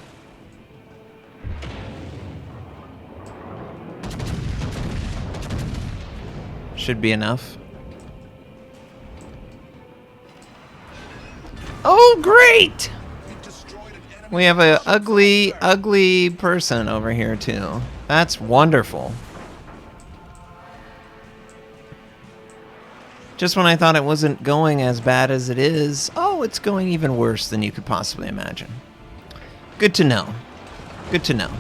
Should be enough. Oh, great! We have a ugly person over here too. That's wonderful. Just when I thought it wasn't going as bad as it is, oh, it's going even worse than you could possibly imagine. Good to know. Good to know.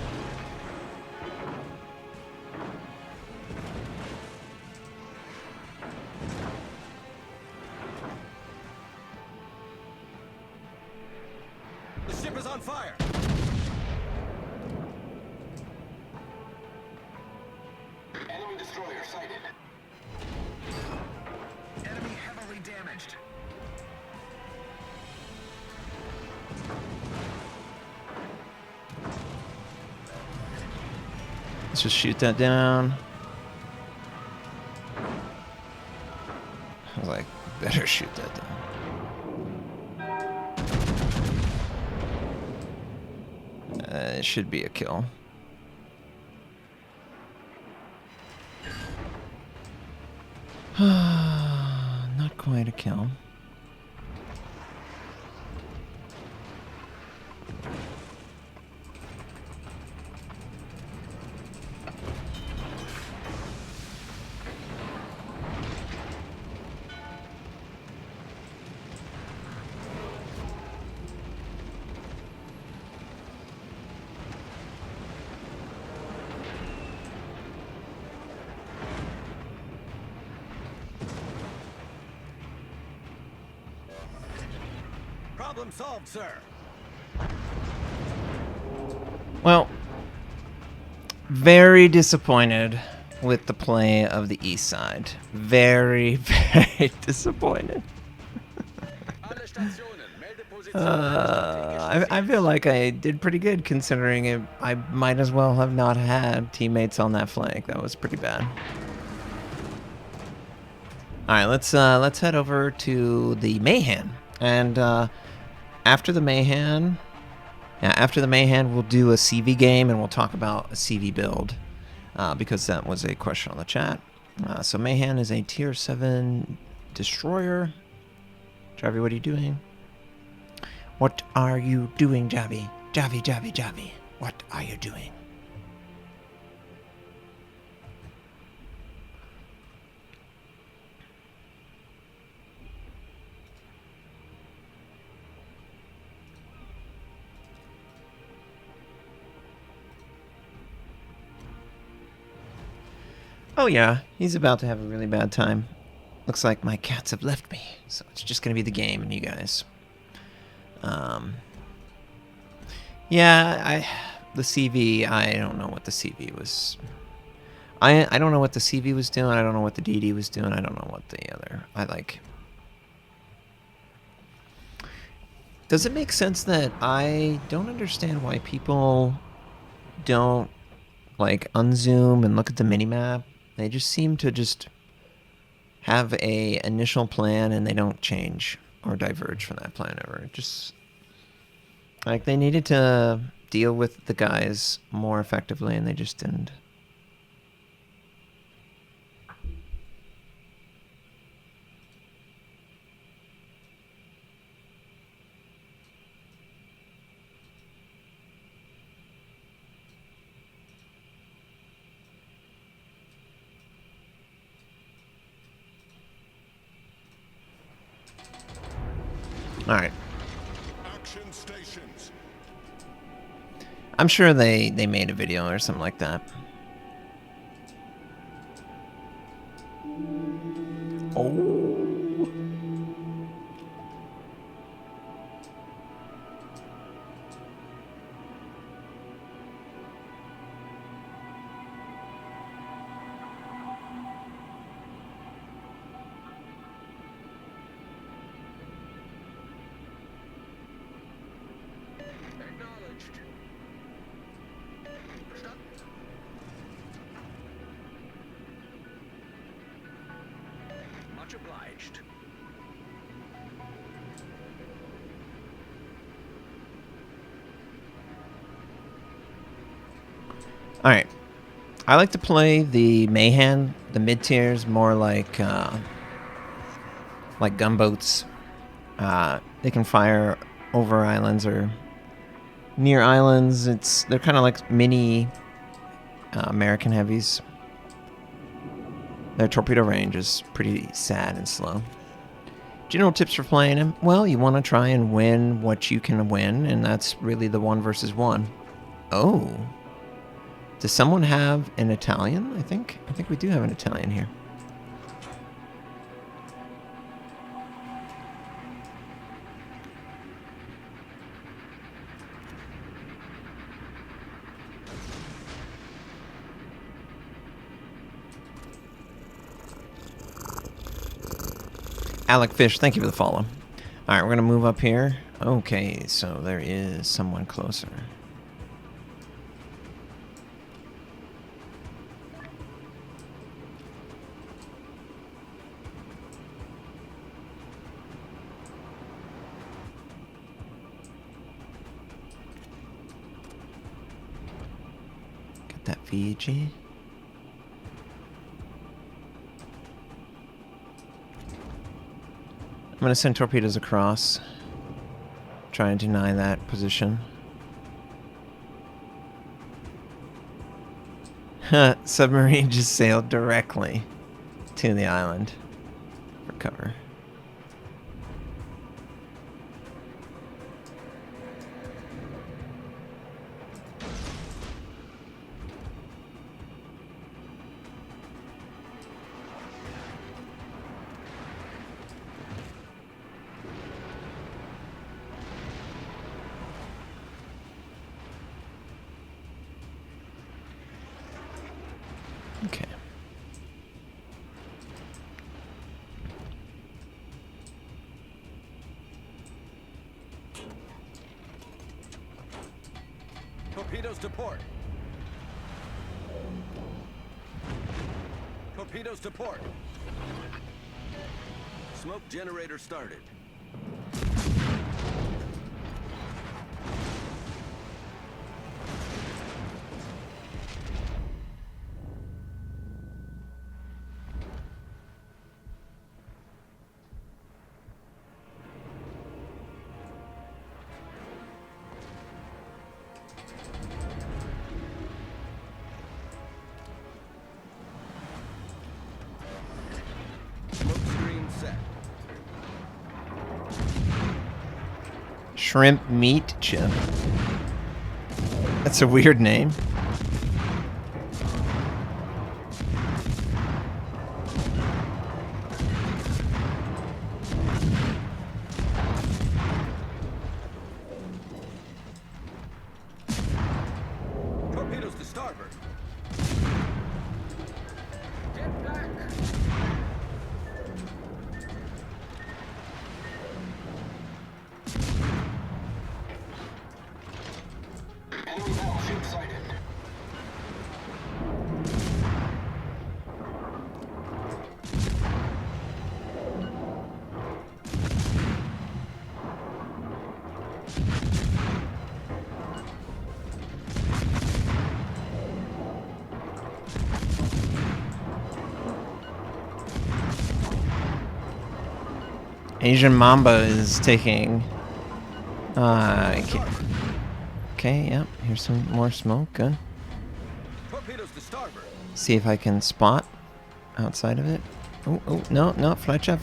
The ship is on fire. Enemy destroyer sighted. Enemy heavily damaged. Let's just shoot that down. I was like, better shoot that down. It should be a kill. Not quite a kill. Problem solved, sir. Well, very disappointed with the play of the east side. Very, very disappointed. Alle Stationen, Meldeposition. I feel like I did pretty good considering it. I might as well have not had teammates on that flank. That was pretty bad. All right, let's head over to the mayhem, and after the mayhem, we'll do a CV game and we'll talk about a CV build because that was a question on the chat. So mayhem is a tier 7 destroyer. Javi, what are you doing? What are you doing, Javi? Javi. What are you doing? Oh yeah, he's about to have a really bad time. Looks like my cats have left me, so it's just gonna be the game and you guys. Yeah, the CV, I don't know what the CV was. I don't know what the CV was doing. I don't know what the DD was doing. I don't know what the other. Does it make sense that I don't understand why people don't like unzoom and look at the minimap? They just seem to just have a initial plan and they don't change or diverge from that plan ever. Just like they needed to deal with the guys more effectively and they just didn't. All right. Action stations. I'm sure they made a video or something like that. Oh. Acknowledged. Verstanden. Much obliged. All right. I like to play the mayhem, the mid tiers, more like gunboats. They can fire over islands or near islands. They're kind of like mini American heavies. Their torpedo range is pretty sad and slow. General tips for playing him? Well, you want to try and win what you can win, and that's really the 1 versus 1. Oh. Does someone have an Italian? I think we do have an Italian here. Alec Fish, thank you for the follow. All right, we're going to move up here. Okay, so there is someone closer. that VG. I'm gonna send torpedoes across. Try and deny that position. Submarine just sailed directly to the island for cover. Okay. Torpedoes to port. Torpedoes to port. Smoke generator started. Smoke screen set. Shrimp meat chip. That's a weird name. Torpedoes to starboard. Get back. Enemy battleship sighted. Asian Mamba is taking. Okay, yep. Here's some more smoke. Good. Torpedoes to starboard. See if I can spot outside of it. Oh, no, Fletcher.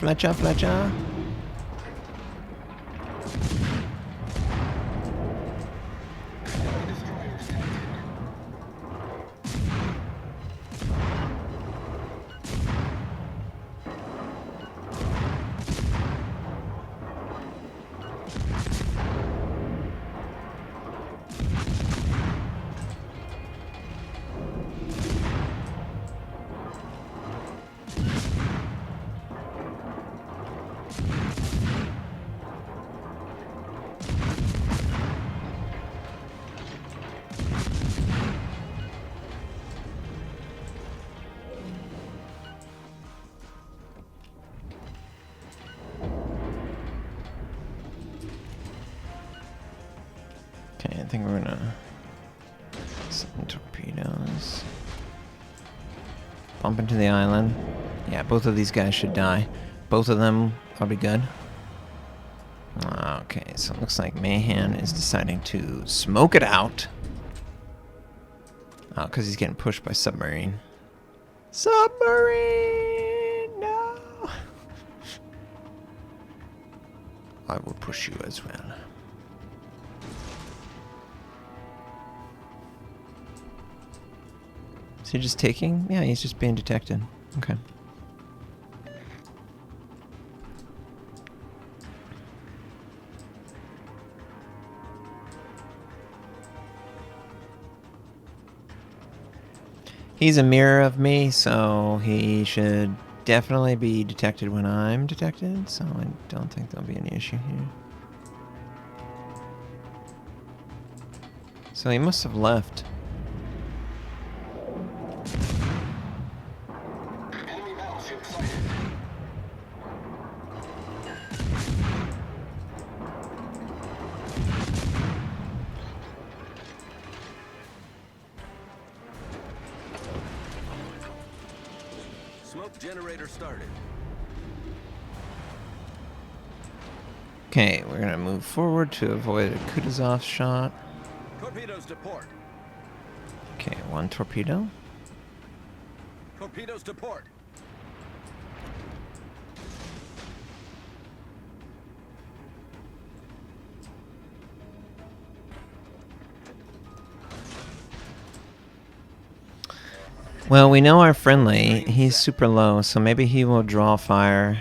Okay, I think we're gonna send torpedoes. Bump into the island. Yeah, both of these guys should die. Both of them will be good. Okay, so it looks like Mayhem is deciding to smoke it out. Oh, because he's getting pushed by submarine. Submarine! No! I will push you as well. Is he just taking? Yeah, he's just being detected. Okay. He's a mirror of me, so he should definitely be detected when I'm detected, so I don't think there'll be any issue here. So he must have left. Enemy battleship sighted. Smoke generator started. Okay, we're gonna move forward to avoid a Kutuzov shot. Torpedoes to port. Okay, one torpedo. Torpedoes to port. Well, we know our friendly. He's super low, so maybe he will draw fire.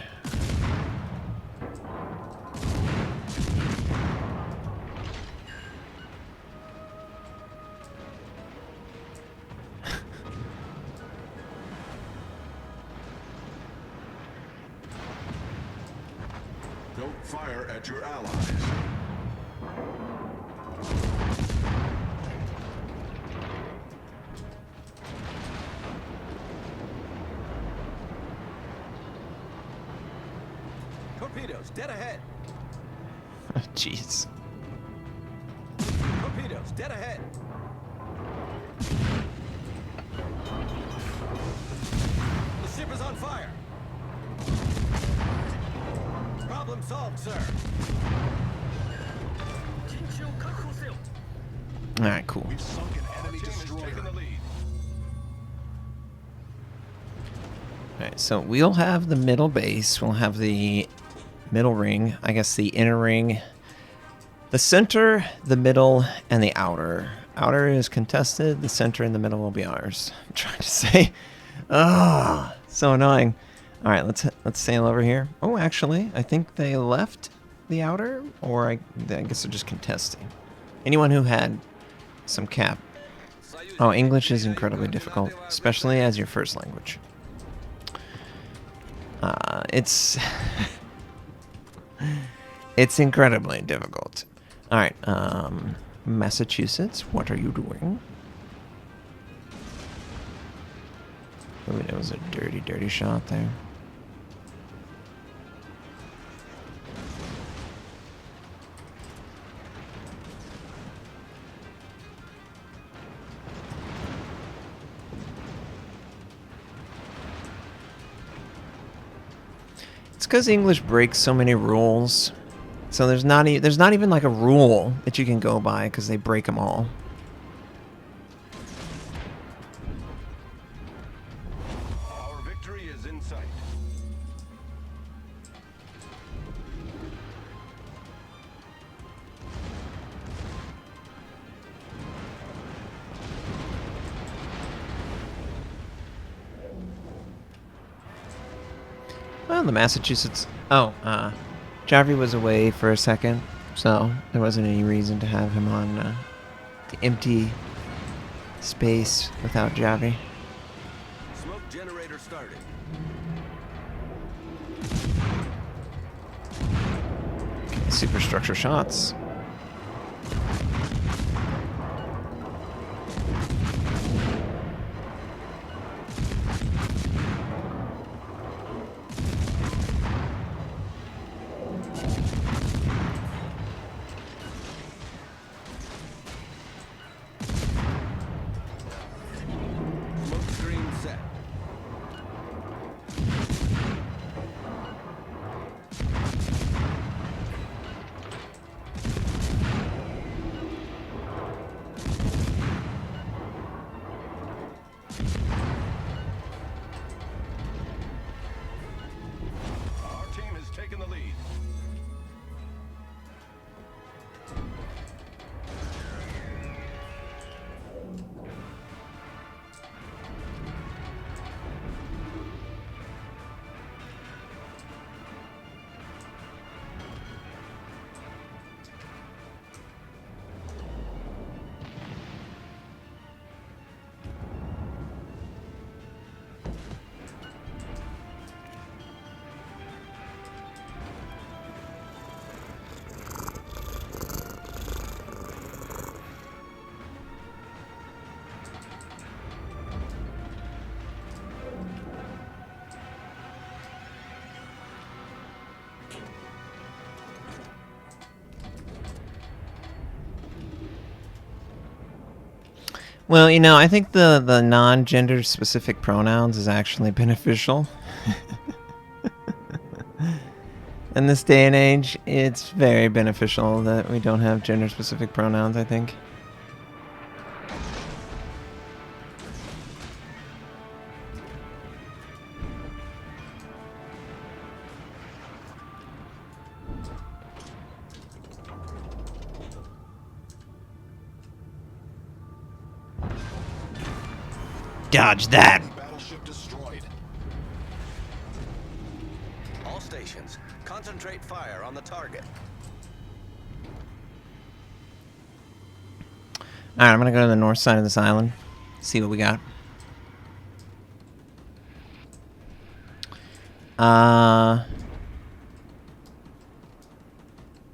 Don't fire at your allies. Torpedoes dead ahead. Jeez. Torpedoes dead ahead. The ship is on fire. Problem solved, sir. Alright, cool. We've sunk an enemy destroyer. Taking the lead. Alright, so we'll have the middle base. We'll have the middle ring. I guess the inner ring. The center, the middle, and the outer. Outer is contested. The center and the middle will be ours. I'm trying to say. Ah, so annoying. All right, let's sail over here. Oh, actually, I think they left the outer, or I guess they're just contesting. Anyone who had some cap. Oh, English is incredibly difficult, especially as your first language. It's it's incredibly difficult. All right, Massachusetts, what are you doing? Oh, that was a dirty, dirty shot there. It's because English breaks so many rules. So there's not even like a rule that you can go by because they break them all. Our victory is in sight. Well, the Massachusetts... Oh, Jaffrey was away for a second, so there wasn't any reason to have him on the empty space without Jaffrey. Smoke generator started. Okay, superstructure shots. Smoke screen set. Well, you know, I think the non-gender specific pronouns is actually beneficial. In this day and age, it's very beneficial that we don't have gender specific pronouns, I think. Dodge that! Battleship destroyed. All stations, concentrate fire on the target. Alright, I'm gonna go to the north side of this island. See what we got.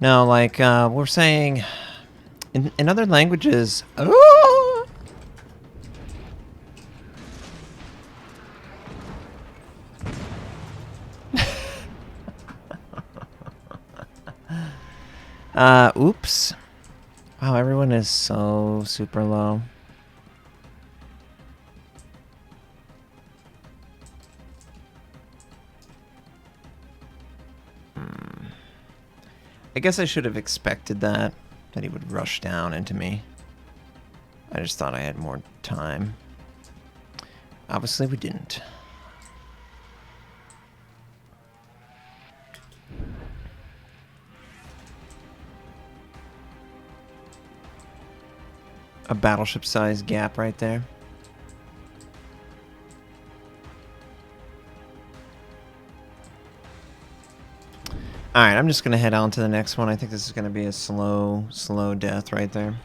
No, like, we're saying... In other languages... Oh! Oops. Wow, everyone is so super low. I guess I should have expected that he would rush down into me. I just thought I had more time. Obviously we didn't. A battleship-sized gap right there. Alright, I'm just going to head on to the next one. I think this is going to be a slow death right there.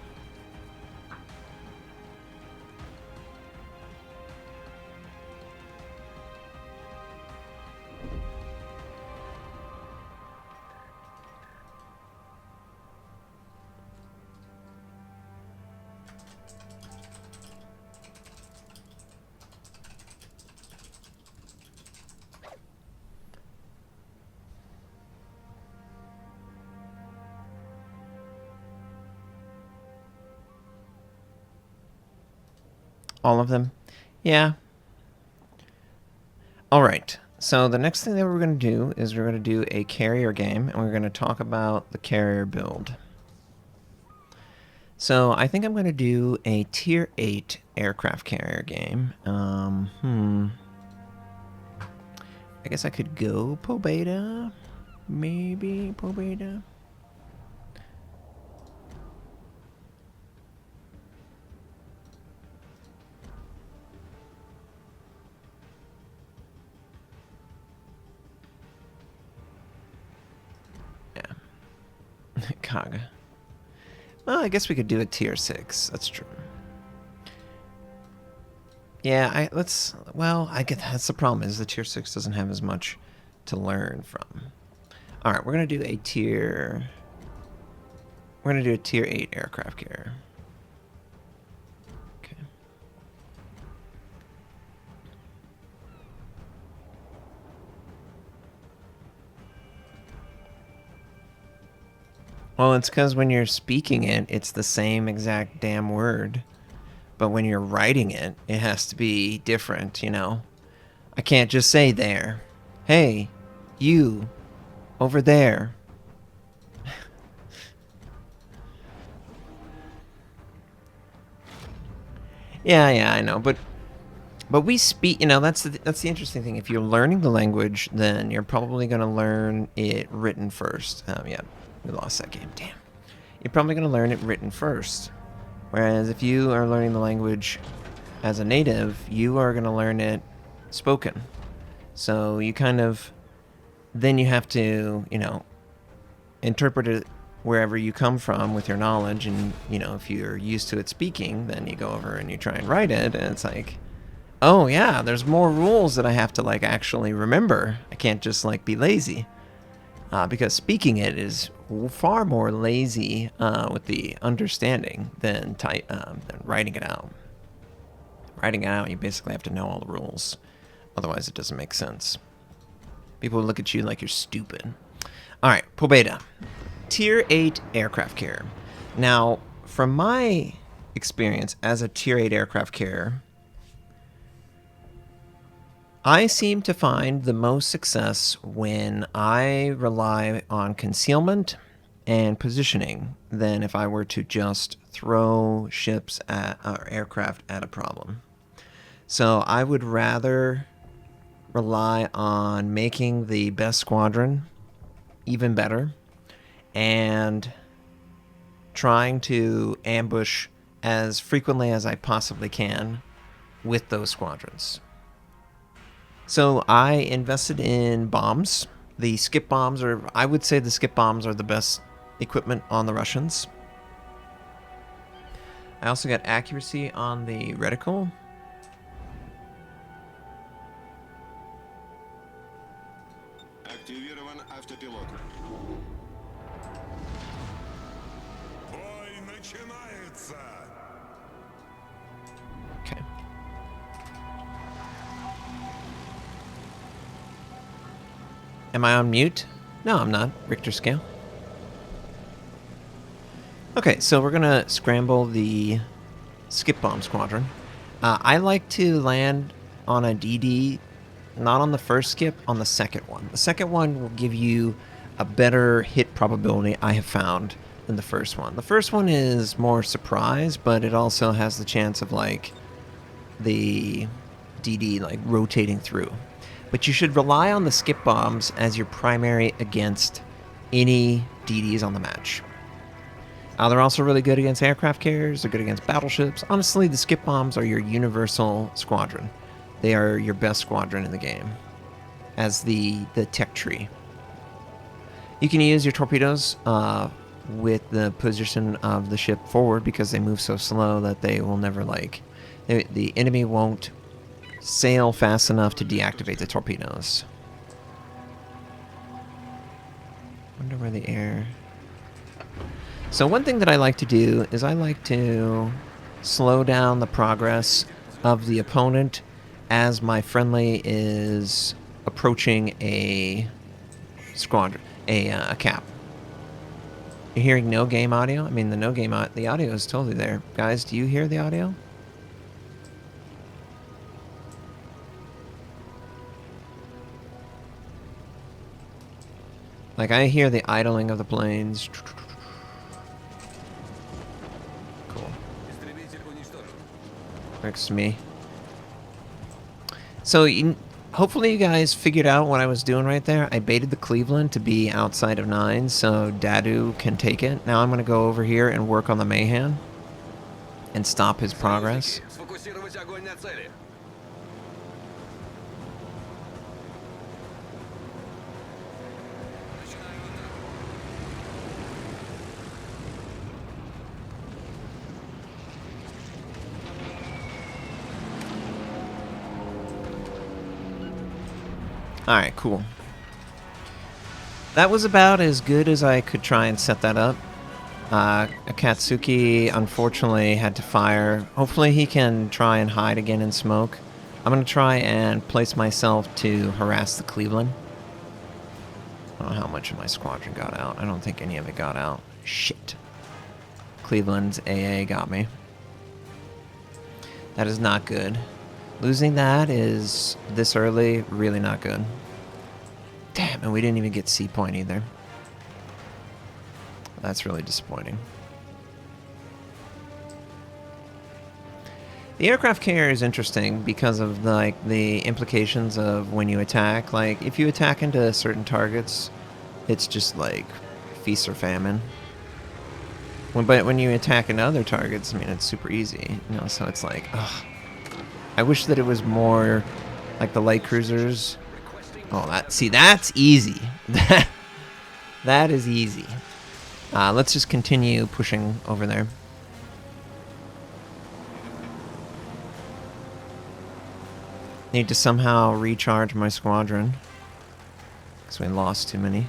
All of them? Yeah. Alright, so the next thing that we're going to do is we're going to do a carrier game, and we're going to talk about the carrier build. So I think I'm going to do a Tier 8 aircraft carrier game. I guess I could go Pobeda? Maybe Pobeda? Kaga. Well, I guess we could do a Tier 6. That's true. Yeah, I get that's the problem is the Tier 6 doesn't have as much to learn from. Alright, we're gonna do a Tier 8 aircraft carrier. Okay. Well, it's because when you're speaking it, it's the same exact damn word. But when you're writing it, it has to be different, you know? I can't just say there. Hey, you, over there. Yeah, I know, but we speak, you know, that's the interesting thing. If you're learning the language, then you're probably going to learn it written first. Yeah, we lost that game. Damn. You're probably going to learn it written first. Whereas if you are learning the language as a native, you are going to learn it spoken. So you kind of, then you have to, you know, interpret it wherever you come from with your knowledge. And, you know, if you're used to it speaking, then you go over and you try and write it. And it's like, oh yeah, there's more rules that I have to like actually remember. I can't just like be lazy. Because speaking it is far more lazy with the understanding than writing it out. Writing it out, you basically have to know all the rules. Otherwise, it doesn't make sense. People look at you like you're stupid. All right, Pobeda. Tier 8 aircraft carrier. Now, from my experience as a Tier 8 aircraft carrier, I seem to find the most success when I rely on concealment and positioning than if I were to just throw ships at or aircraft at a problem. So I would rather rely on making the best squadron even better and trying to ambush as frequently as I possibly can with those squadrons. So I invested in bombs. The skip bombs are, I would say the skip bombs are the best equipment on the Russians. I also got accuracy on the reticle. Активирован автопилот. Бой начинается! Okay. Am I on mute? No, I'm not. Richter scale. Okay, so we're gonna scramble the skip bomb squadron. I like to land on a DD, not on the first skip, on the second one. The second one will give you a better hit probability, I have found, than the first one. The first one is more surprise, but it also has the chance of like the DD like rotating through. But you should rely on the skip bombs as your primary against any DDs on the match. They're also really good against aircraft carriers. They're good against battleships. Honestly, the skip bombs are your universal squadron. They are your best squadron in the game as the tech tree. You can use your torpedoes with the position of the ship forward because they move so slow that they will never the enemy won't sail fast enough to deactivate the torpedoes. Wonder where the air... So one thing that I like to do is I like to slow down the progress of the opponent as my friendly is approaching a squadron, a cap. You're hearing no game audio? I mean, the audio is totally there. Guys, do you hear the audio? Like, I hear the idling of the planes. Cool. Next to me. So, hopefully you guys figured out what I was doing right there. I baited the Cleveland to be outside of 9 so Dadu can take it. Now I'm going to go over here and work on the mayhem and stop his progress. Сфокусировать огонь на цели. Alright, cool. That was about as good as I could try and set that up. Akatsuki, unfortunately, had to fire. Hopefully he can try and hide again in smoke. I'm going to try and place myself to harass the Cleveland. I don't know how much of my squadron got out. I don't think any of it got out. Shit. Cleveland's AA got me. That is not good. Losing that is this early really not good. Damn, and we didn't even get C point either. That's really disappointing. The aircraft carrier is interesting because of the implications of when you attack. Like, if you attack into certain targets, it's just like feast or famine. But when you attack into other targets, I mean, it's super easy. You know, so it's like, ugh. I wish that it was more like the light cruisers. Oh, that's easy. That is easy. Let's just continue pushing over there. Need to somehow recharge my squadron because we lost too many.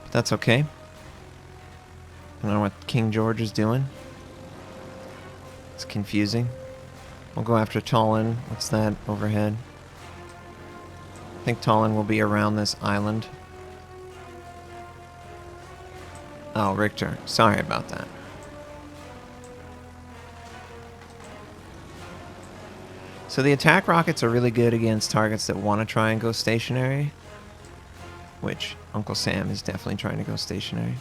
But that's okay. I don't know what King George is doing. It's confusing. We'll go after Tallinn. What's that overhead? I think Tallinn will be around this island. Oh, Richter. Sorry about that. So the attack rockets are really good against targets that want to try and go stationary. Which Uncle Sam is definitely trying to go stationary.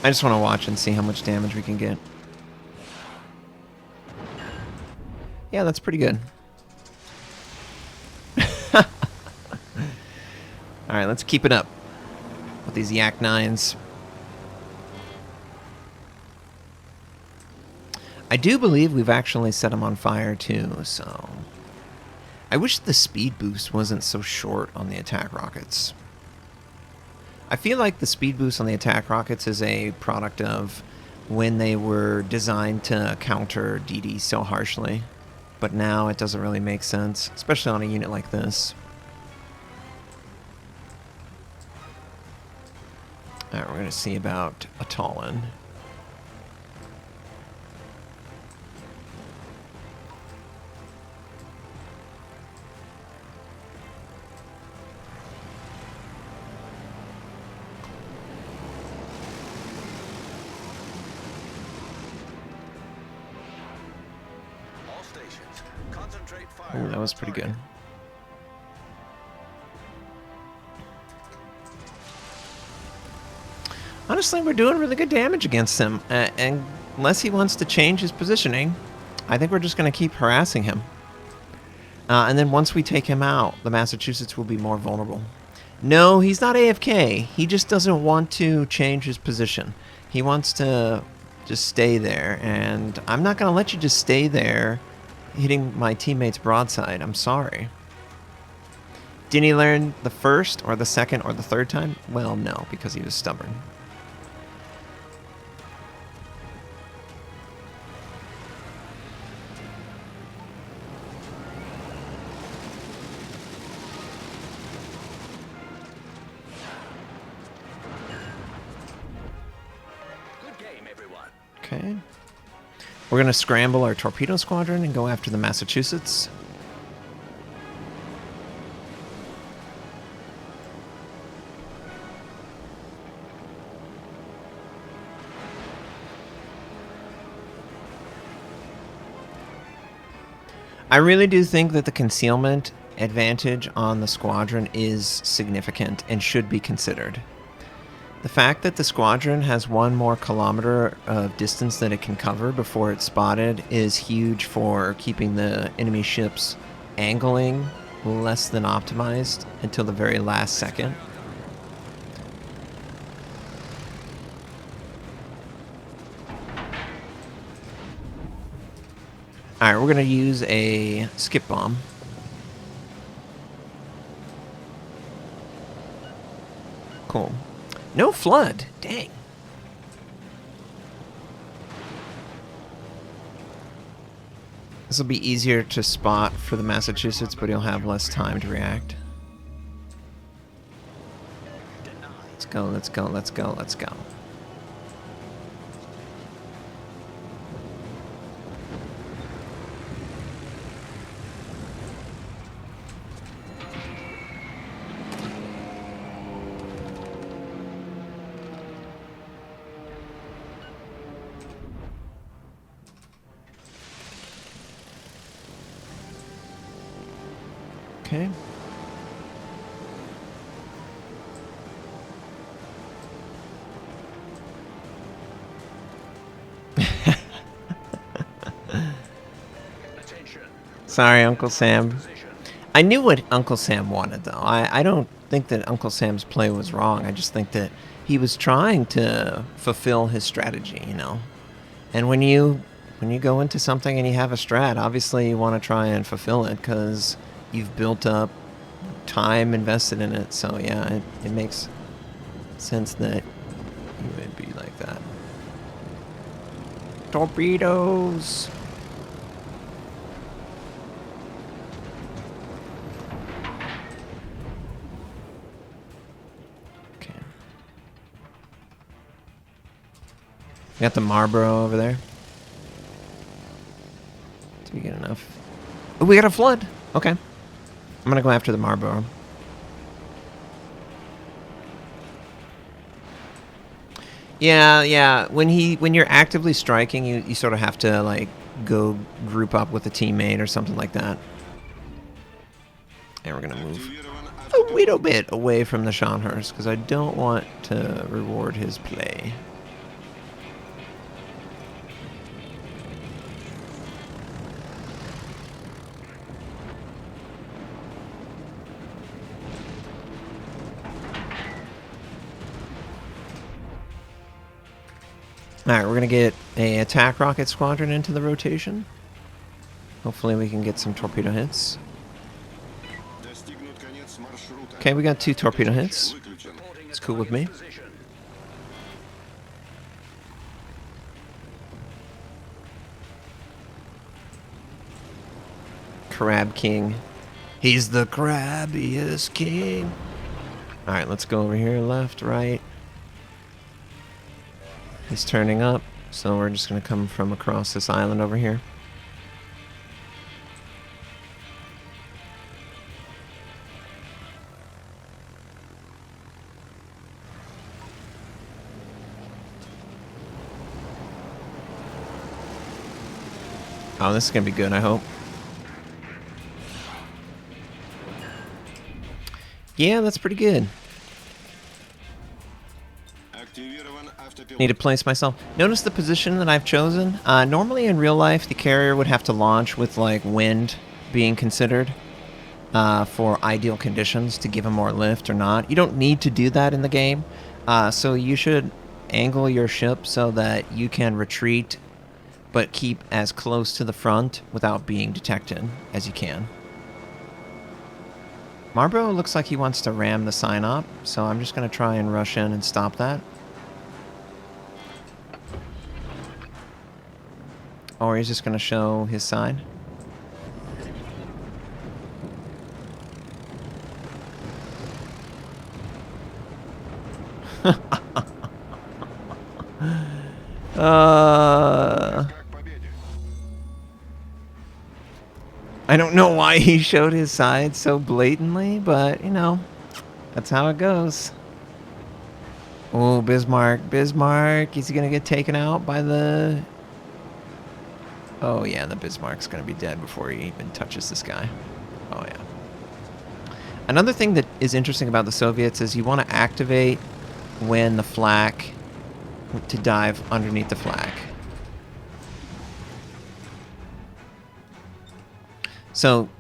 I just want to watch and see how much damage we can get. Yeah, that's pretty good. Alright, let's keep it up with these Yak 9s. I do believe we've actually set them on fire too, so... I wish the speed boost wasn't so short on the attack rockets. I feel like the speed boost on the attack rockets is a product of when they were designed to counter DD so harshly. But now it doesn't really make sense, especially on a unit like this. Alright, we're going to see about a Talon. All stations, concentrate fire. Ooh, that was on pretty target. good. Honestly, we're doing really good damage against him. And unless he wants to change his positioning, I think we're just going to keep harassing him. And then once we take him out, the Massachusetts will be more vulnerable. No, he's not AFK. He just doesn't want to change his position. He wants to just stay there. And I'm not going to let you just stay there hitting my teammate's broadside. I'm sorry. Didn't he learn the first or the second or the third time? Well, no, because he was stubborn. Good game, everyone. Okay. We're going to scramble our torpedo squadron and go after the Massachusetts. I really do think that the concealment advantage on the squadron is significant and should be considered. The fact that the squadron has 1 more kilometer of distance that it can cover before it's spotted is huge for keeping the enemy ships angling less than optimized until the very last second. Alright, we're going to use a skip bomb. Cool. No flood. Dang. This will be easier to spot for the Massachusetts, but he'll have less time to react. Let's go, let's go, let's go, let's go. Okay. Attention. Sorry, Uncle Sam. Position. I knew what Uncle Sam wanted, though. I don't think that Uncle Sam's play was wrong. I just think that he was trying to fulfill his strategy, you know. And when you go into something and you have a strat, obviously you want to try and fulfill it because you've built up time invested in it. So yeah, it makes sense that he would be like that. Torpedoes! Okay. We got the Marlboro over there. Did we get enough? Oh, we got a flood! Okay. I'm gonna go after the Marlboro. Yeah, yeah. When you're actively striking, you sort of have to like go group up with a teammate or something like that. And we're gonna move a little bit away from the Scharnhorst because I don't want to reward his play. Alright, we're going to get a attack rocket squadron into the rotation. Hopefully we can get some torpedo hits. Okay, we got 2 torpedo hits. It's cool with me. Crab King. He's the crabbiest king. Alright, let's go over here. Left, right. He's turning up, so we're just going to come from across this island over here. Oh, this is going to be good, I hope. Yeah, that's pretty good. Need to place myself. Notice the position that I've chosen. Normally in real life, the carrier would have to launch with like wind being considered for ideal conditions to give him more lift or not. You don't need to do that in the game. So you should angle your ship so that you can retreat but keep as close to the front without being detected as you can. Marlborough looks like he wants to ram the sign up, so I'm just going to try and rush in and stop that. Or he's just going to show his side. I don't know why he showed his side so blatantly, but, you know, that's how it goes. Oh, Bismarck. Bismarck. Is he going to get taken out by the... Oh, yeah, the Bismarck's going to be dead before he even touches this guy. Oh, yeah. Another thing that is interesting about the Soviets is you want to activate when the flak to dive underneath the flak. So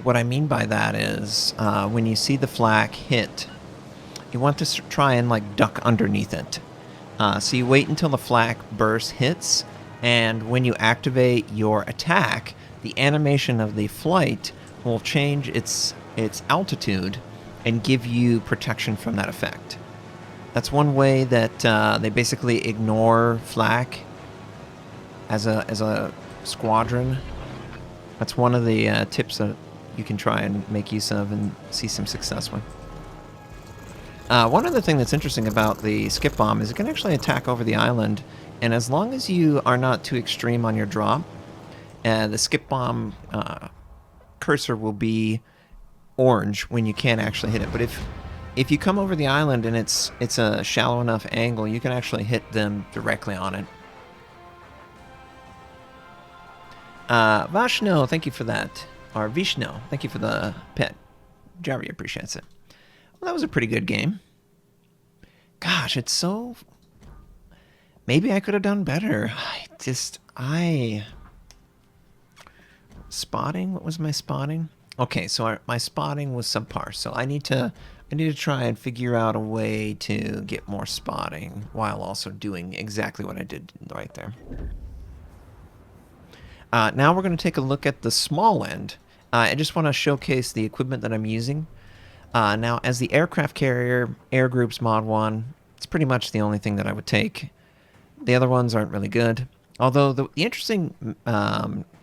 what I mean by that is when you see the flak hit, you want to try and like duck underneath it. So you wait until the flak burst hits, and when you activate your attack, the animation of the flight will change its altitude and give you protection from that effect. That's one way that they basically ignore flak as a squadron. That's one of the tips that you can try and make use of and see some success with. One other thing that's interesting about the skip bomb is it can actually attack over the island, and as long as you are not too extreme on your drop, the skip bomb cursor will be orange when you can't actually hit it. But if you come over the island and it's a shallow enough angle, you can actually hit them directly on it. Vashno, thank you for that. Or Vishno, thank you for the pet. Javi appreciates it. Well, that was a pretty good game. Gosh, it's so... Maybe I could have done better. Spotting? What was my spotting? Okay, so my spotting was subpar. So I need to try and figure out a way to get more spotting while also doing exactly what I did right there. Now we're going to take a look at the small end. I just want to showcase the equipment that I'm using. Now, as the aircraft carrier, Air Groups Mod 1, it's pretty much the only thing that I would take. The other ones aren't really good. Although the interesting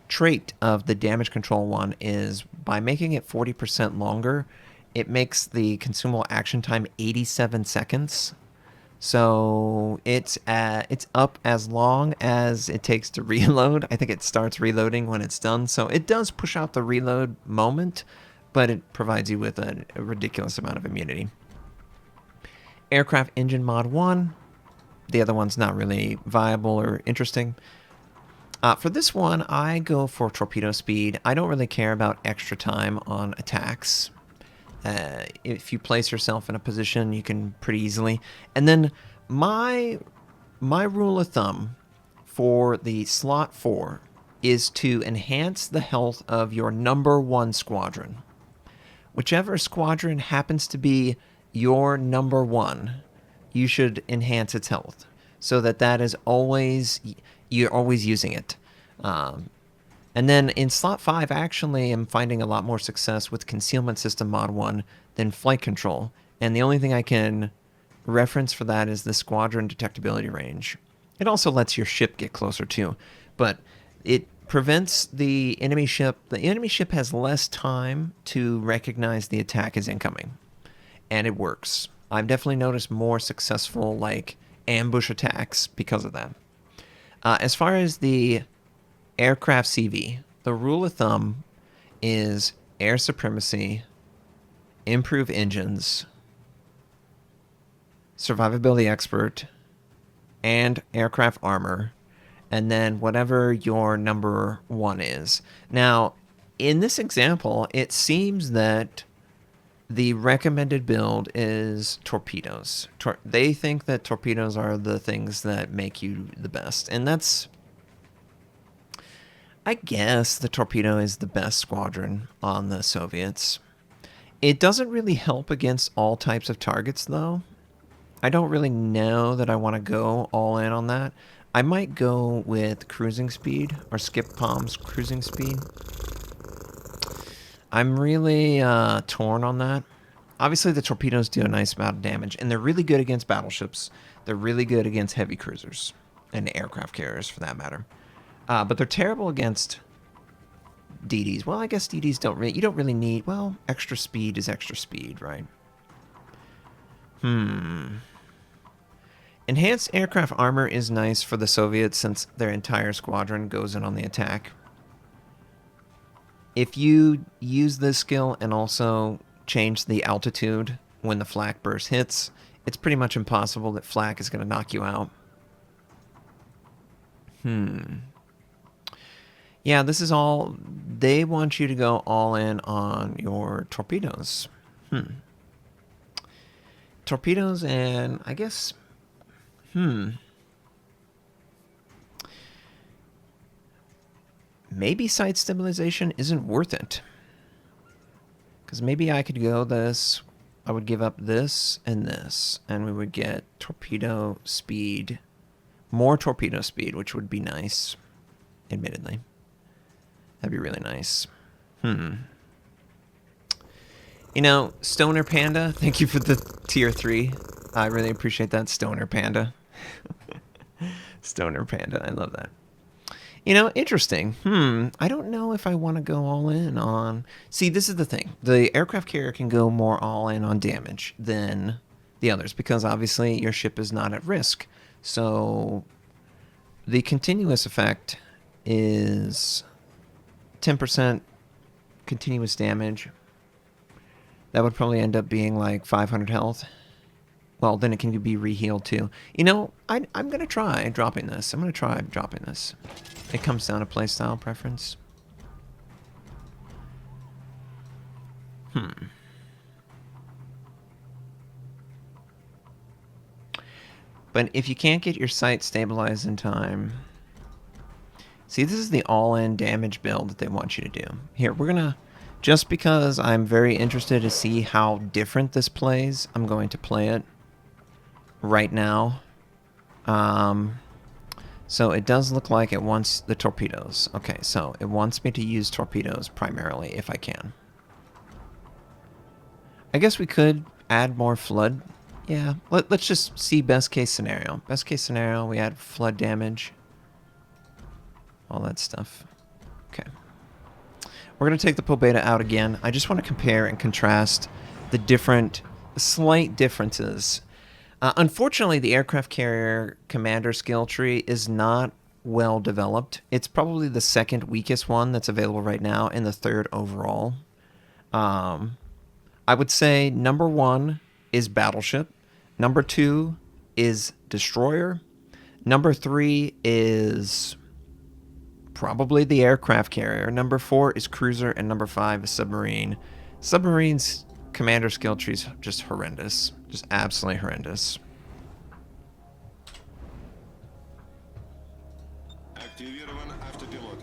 trait of the damage control one is by making it 40% longer, it makes the consumable action time 87 seconds. So it's up as long as it takes to reload. I think it starts reloading when it's done. So it does push out the reload moment, but it provides you with a ridiculous amount of immunity. Aircraft Engine Mod 1. the other one's not really viable or interesting. For this one, I go for torpedo speed. I don't really care about extra time on attacks. If you place yourself in a position, you can pretty easily. And then my rule of thumb for the slot 4 is to enhance the health of your number 1 squadron. Whichever squadron happens to be your number 1, you should enhance its health so that is always, you're always using it. And then in slot 5, I actually am finding a lot more success with Concealment System Mod 1 than Flight Control. And the only thing I can reference for that is the Squadron Detectability Range. It also lets your ship get closer too, but it prevents the enemy ship. The enemy ship has less time to recognize the attack as incoming, and it works. I've definitely noticed more successful like ambush attacks because of that. As far as the aircraft CV, the rule of thumb is air supremacy, improve engines, survivability expert, and aircraft armor, and then whatever your number 1 is. Now, in this example, it seems that the recommended build is torpedoes. They think that torpedoes are the things that make you the best, and that's... I guess the torpedo is the best squadron on the Soviets. It doesn't really help against all types of targets, though. I don't really know that I want to go all in on that. I might go with cruising speed, or skip Palm's cruising speed. I'm really torn on that. Obviously, the torpedoes do a nice amount of damage, and they're really good against battleships. They're really good against heavy cruisers, and aircraft carriers, for that matter. But they're terrible against DDs. Well, I guess DDs don't really... You don't really need... Well, extra speed is extra speed, right? Enhanced aircraft armor is nice for the Soviets since their entire squadron goes in on the attack. If you use this skill and also change the altitude when the flak burst hits, it's pretty much impossible that flak is going to knock you out. Yeah, this is all... They want you to go all in on your torpedoes. Torpedoes and, I guess... Maybe site stabilization isn't worth it. Because maybe I could go this... I would give up this, and we would get torpedo speed. More torpedo speed, which would be nice, admittedly. That'd be really nice. You know, Stoner Panda, thank you for the tier 3. I really appreciate that, Stoner Panda. Stoner Panda, I love that. You know, interesting. I don't know if I want to go all in on... See, this is the thing. The aircraft carrier can go more all in on damage than the others, because obviously your ship is not at risk. So the continuous effect is 10% continuous damage. That would probably end up being like 500 health. Well, then it can be re-healed too. You know, I'm going to try dropping this. I'm going to try dropping this. It comes down to playstyle preference. But if you can't get your sight stabilized in time... See, this is the all-in damage build that they want you to do. Here, we're going to... Just because I'm very interested to see how different this plays, I'm going to play it right now. So it does look like it wants the torpedoes. Okay, so it wants me to use torpedoes primarily if I can. I guess we could add more flood. Yeah, let's just see best case scenario. Best case scenario, we add flood damage. All that stuff. Okay. We're going to take the Pobeda out again. I just want to compare and contrast the slight differences. Unfortunately, the aircraft carrier commander skill tree is not well developed. It's probably the second weakest one that's available right now and the third overall. I would say number 1 is Battleship. Number 2 is destroyer. Number 3 is probably the aircraft carrier. Number 4 is cruiser, and number 5 is submarine. Submarine's commander skill tree's just horrendous. Just absolutely horrendous. Активирован автопилот.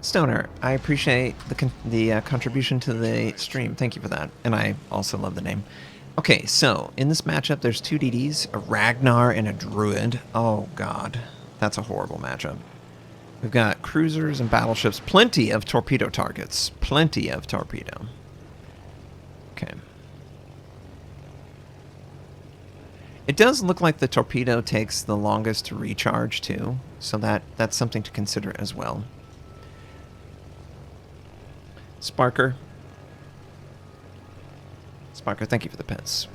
Stoner, I appreciate the contribution to the stream. Thank you for that. And I also love the name. Okay, so in this matchup, there's 2 DDs, a Ragnar and a Druid. Oh, God. That's a horrible matchup. We've got cruisers and battleships. Plenty of torpedo targets. Plenty of torpedo. Okay. It does look like the torpedo takes the longest to recharge, too. So that's something to consider as well. Sparker, thank you for the pets.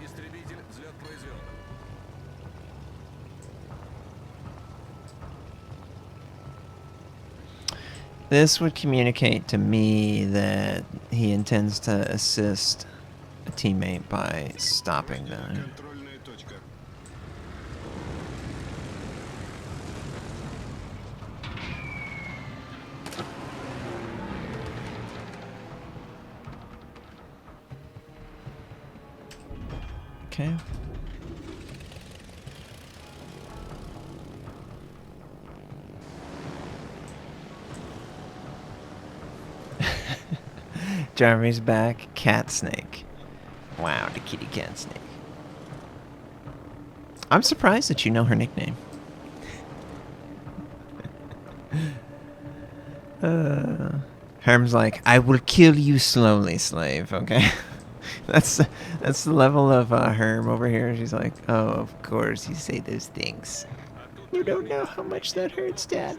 Истребитель взлет произвел. This would communicate to me that he intends to assist a teammate by stopping them. Контрольная точка. Okay. Jeremy's back. Cat snake. Wow, the kitty cat snake. I'm surprised that you know her nickname. Herm's like, I will kill you slowly, slave. Okay, that's the level of Herm over here. She's like, oh, of course you say those things. You don't know how much that hurts, Dad.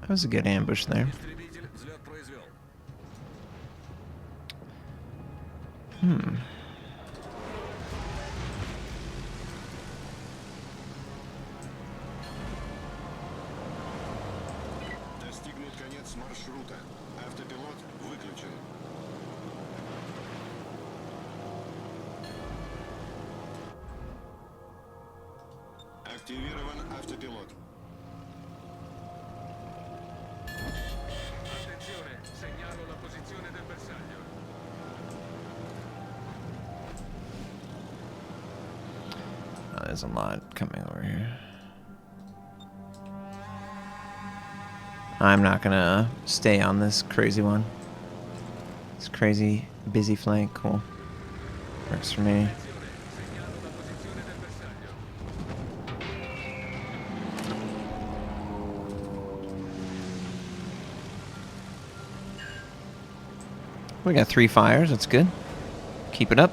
That was a good ambush there. Истребитель взлет произвел. Достигнут конец маршрута. Автопилот выключен. Активирован автопилот. Attenzione, segnalo la posizione del bersaglio. Oh, there's a lot coming over here. I'm not gonna stay on this crazy one. This crazy busy flank, cool. Works for me. Segnalo la posizione del bersaglio. We got 3 fires, that's good. Keep it up.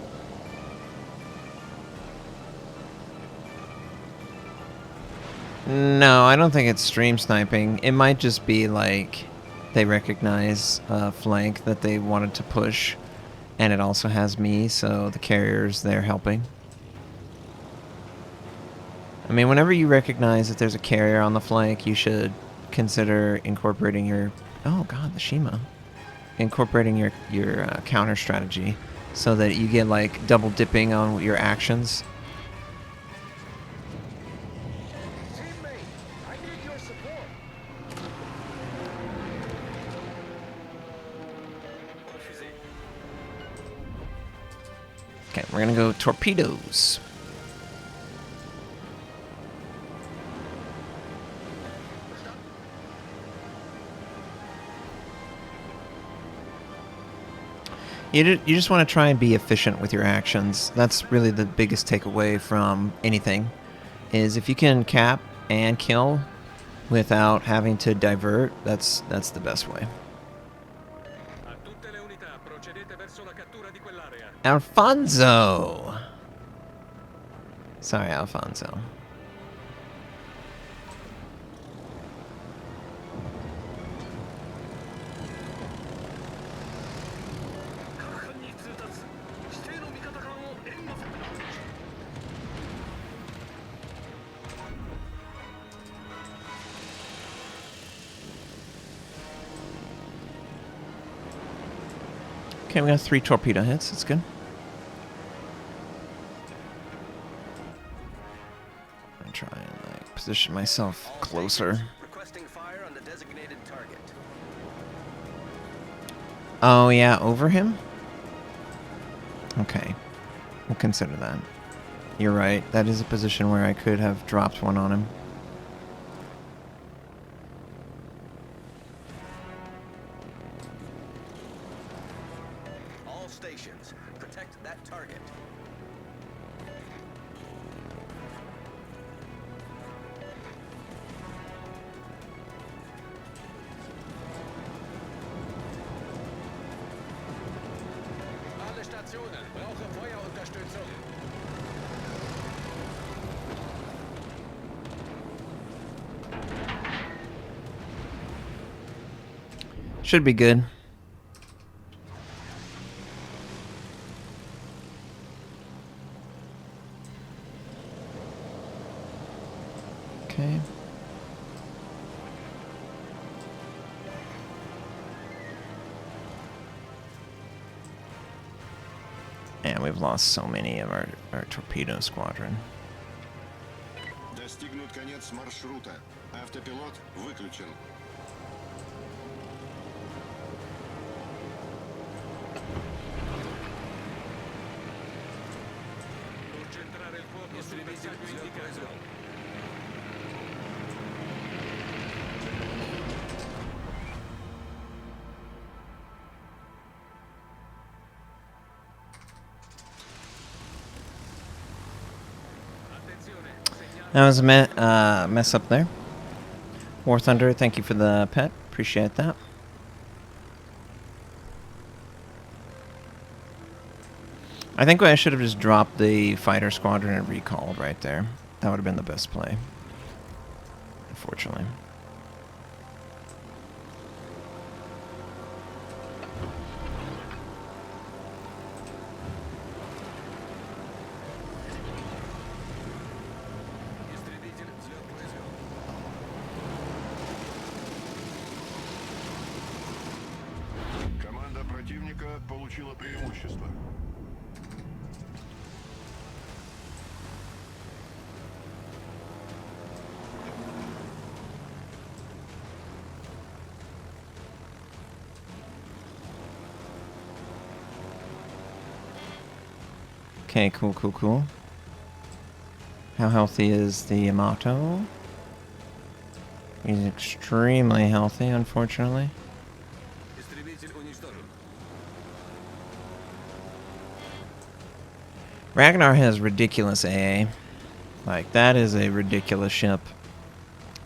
No, I don't think it's stream sniping. It might just be like they recognize a flank that they wanted to push, and it also has me, so the carrier's there helping. I mean, whenever you recognize that there's a carrier on the flank, you should consider incorporating your... Oh god, the Shima. Incorporating your counter strategy so that you get like double dipping on your actions. Teammate, I need your support. Okay, we're gonna go torpedoes. You just want to try and be efficient with your actions. That's really the biggest takeaway from anything, is if you can cap and kill without having to divert, that's the best way. A tutte le unità, procedete verso la cattura di quell'area. Alfonso! Sorry, Alfonso. Okay, we got 3 torpedo hits. That's good. I'm trying to like position myself closer. Requesting fire on the designated target. Oh yeah, over him? Okay. We'll consider that. You're right. That is a position where I could have dropped one on him. All stations, protect that target. Alle Stationen, brauche Feuerunterstützung. Should be good. Okay. And we've lost so many of our torpedo squadron. Достигнут конец маршрута. Автопилот выключен. Concentrare il fuoco sul bersaglio indicato. Attenzione, segnale. That was a mess up there. War Thunder, thank you for the pet. Appreciate that. I think I should have just dropped the fighter squadron and recalled right there. That would have been the best play. Unfortunately. Истребитель взлет произвел. Команда противника получила преимущество. Okay, cool. How healthy is the Yamato? He's extremely healthy, unfortunately. Истребитель уничтожен. Ragnar has ridiculous AA. Like, that is a ridiculous ship.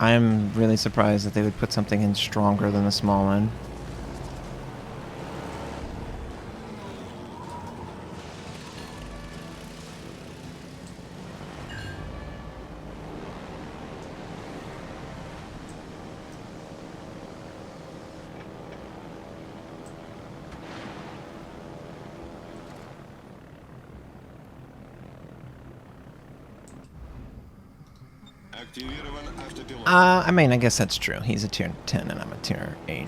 I'm really surprised that they would put something in stronger than the small one. Активирован автопилот. I mean, I guess that's true. He's a tier 10 and I'm a tier 8.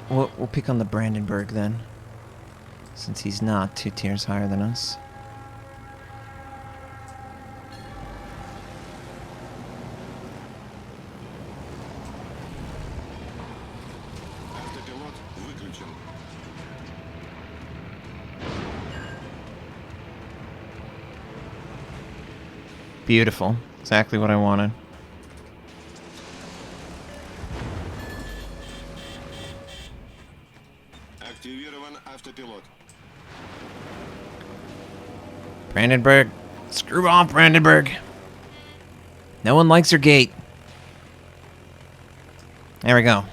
We'll pick on the Brandenburg then. since he's not 2 tiers higher than us. Автопилот выключен. Beautiful. Exactly what I wanted. Активирован автопилот. Brandenburg. Screw off, Brandenburg. No one likes your gate. There we go.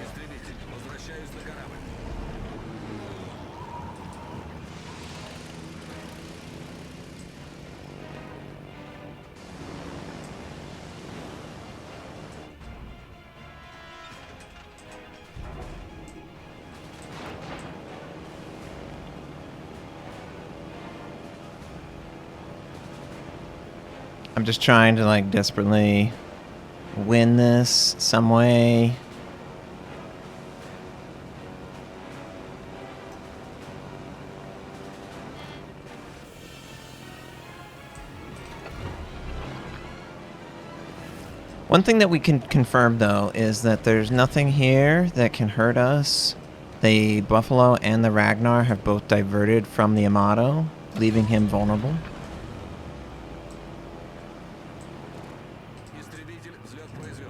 Истребитель, возвращаюсь на корабль. I'm just trying to, like, desperately win this some way. One thing that we can confirm, though, is that there's nothing here that can hurt us. The Buffalo and the Ragnar have both diverted from the Amato, leaving him vulnerable. Истребитель взлет произвел.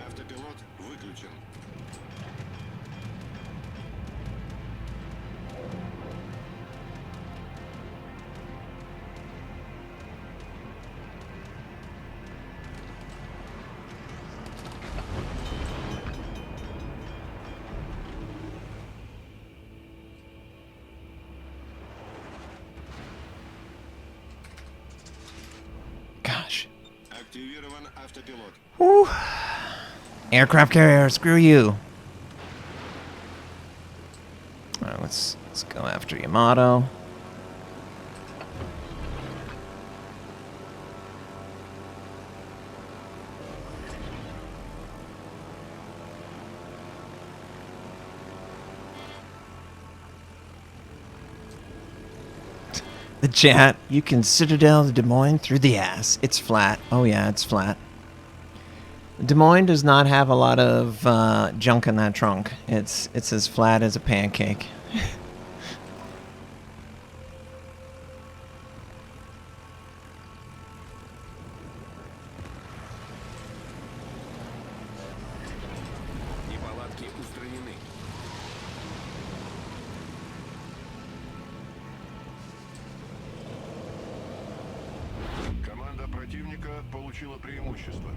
Автопилот выключен. Gosh. Активирован автопилот. Whew. Aircraft carrier, screw you. Alright, let's go after Yamato. The chat, you can Citadel the Des Moines through the ass. It's flat. Oh yeah, it's flat. Des Moines does not have a lot of junk in that trunk. It's as flat as a pancake. Неполадки устранены. Команда противника получила преимущество.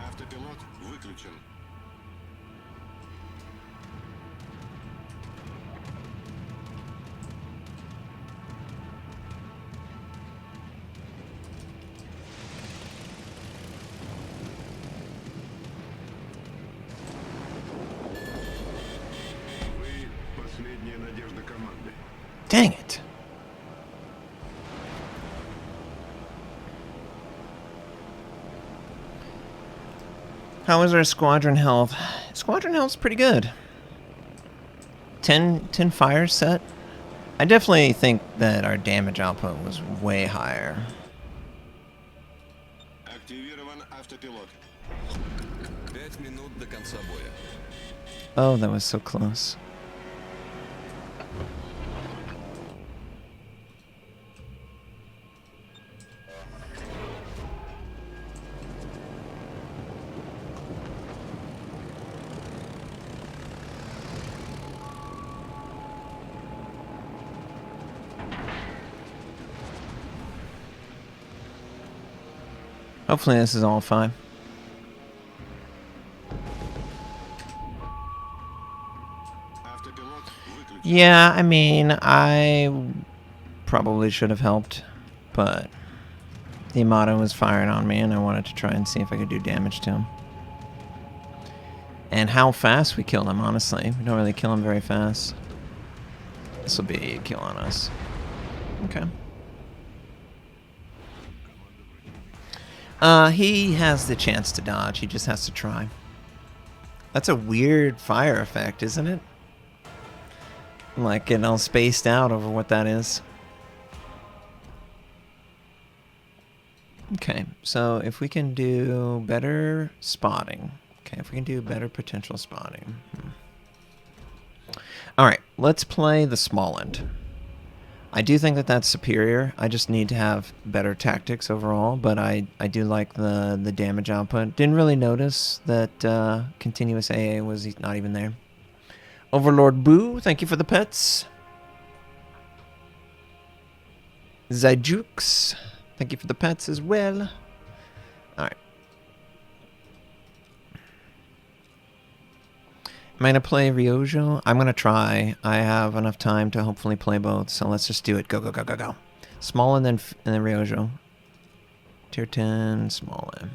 Автопилот выключен. Dang it. How is our squadron health? Squadron health's pretty good. 10 fires set. I definitely think that our damage output was way higher. Активирован автопилот. 5 минут до конца боя. Oh, that was so close. Hopefully this is all fine. Автопилот выключен. Yeah, I mean, I probably should have helped, but the Yamato was firing on me and I wanted to try and see if I could do damage to him. And how fast we killed him, honestly. We don't really kill him very fast. This will be a kill on us. Okay. He has the chance to dodge. He just has to try. That's a weird fire effect, isn't it? Like, getting all spaced out over what that is. Okay, so if we can do better spotting. Okay, if we can do better potential spotting. Alright, let's play the small end. I do think that that's superior. I just need to have better tactics overall, but I do like the damage output. Didn't really notice that continuous AA was not even there. Overlord Boo, thank you for the pets. Zajukes, thank you for the pets as well. Alright. Am I going to play Ryojo? I'm going to try. I have enough time to hopefully play both, so let's just do it. Go, go, go, go, go. Small and then Ryojo. Tier 10, small M.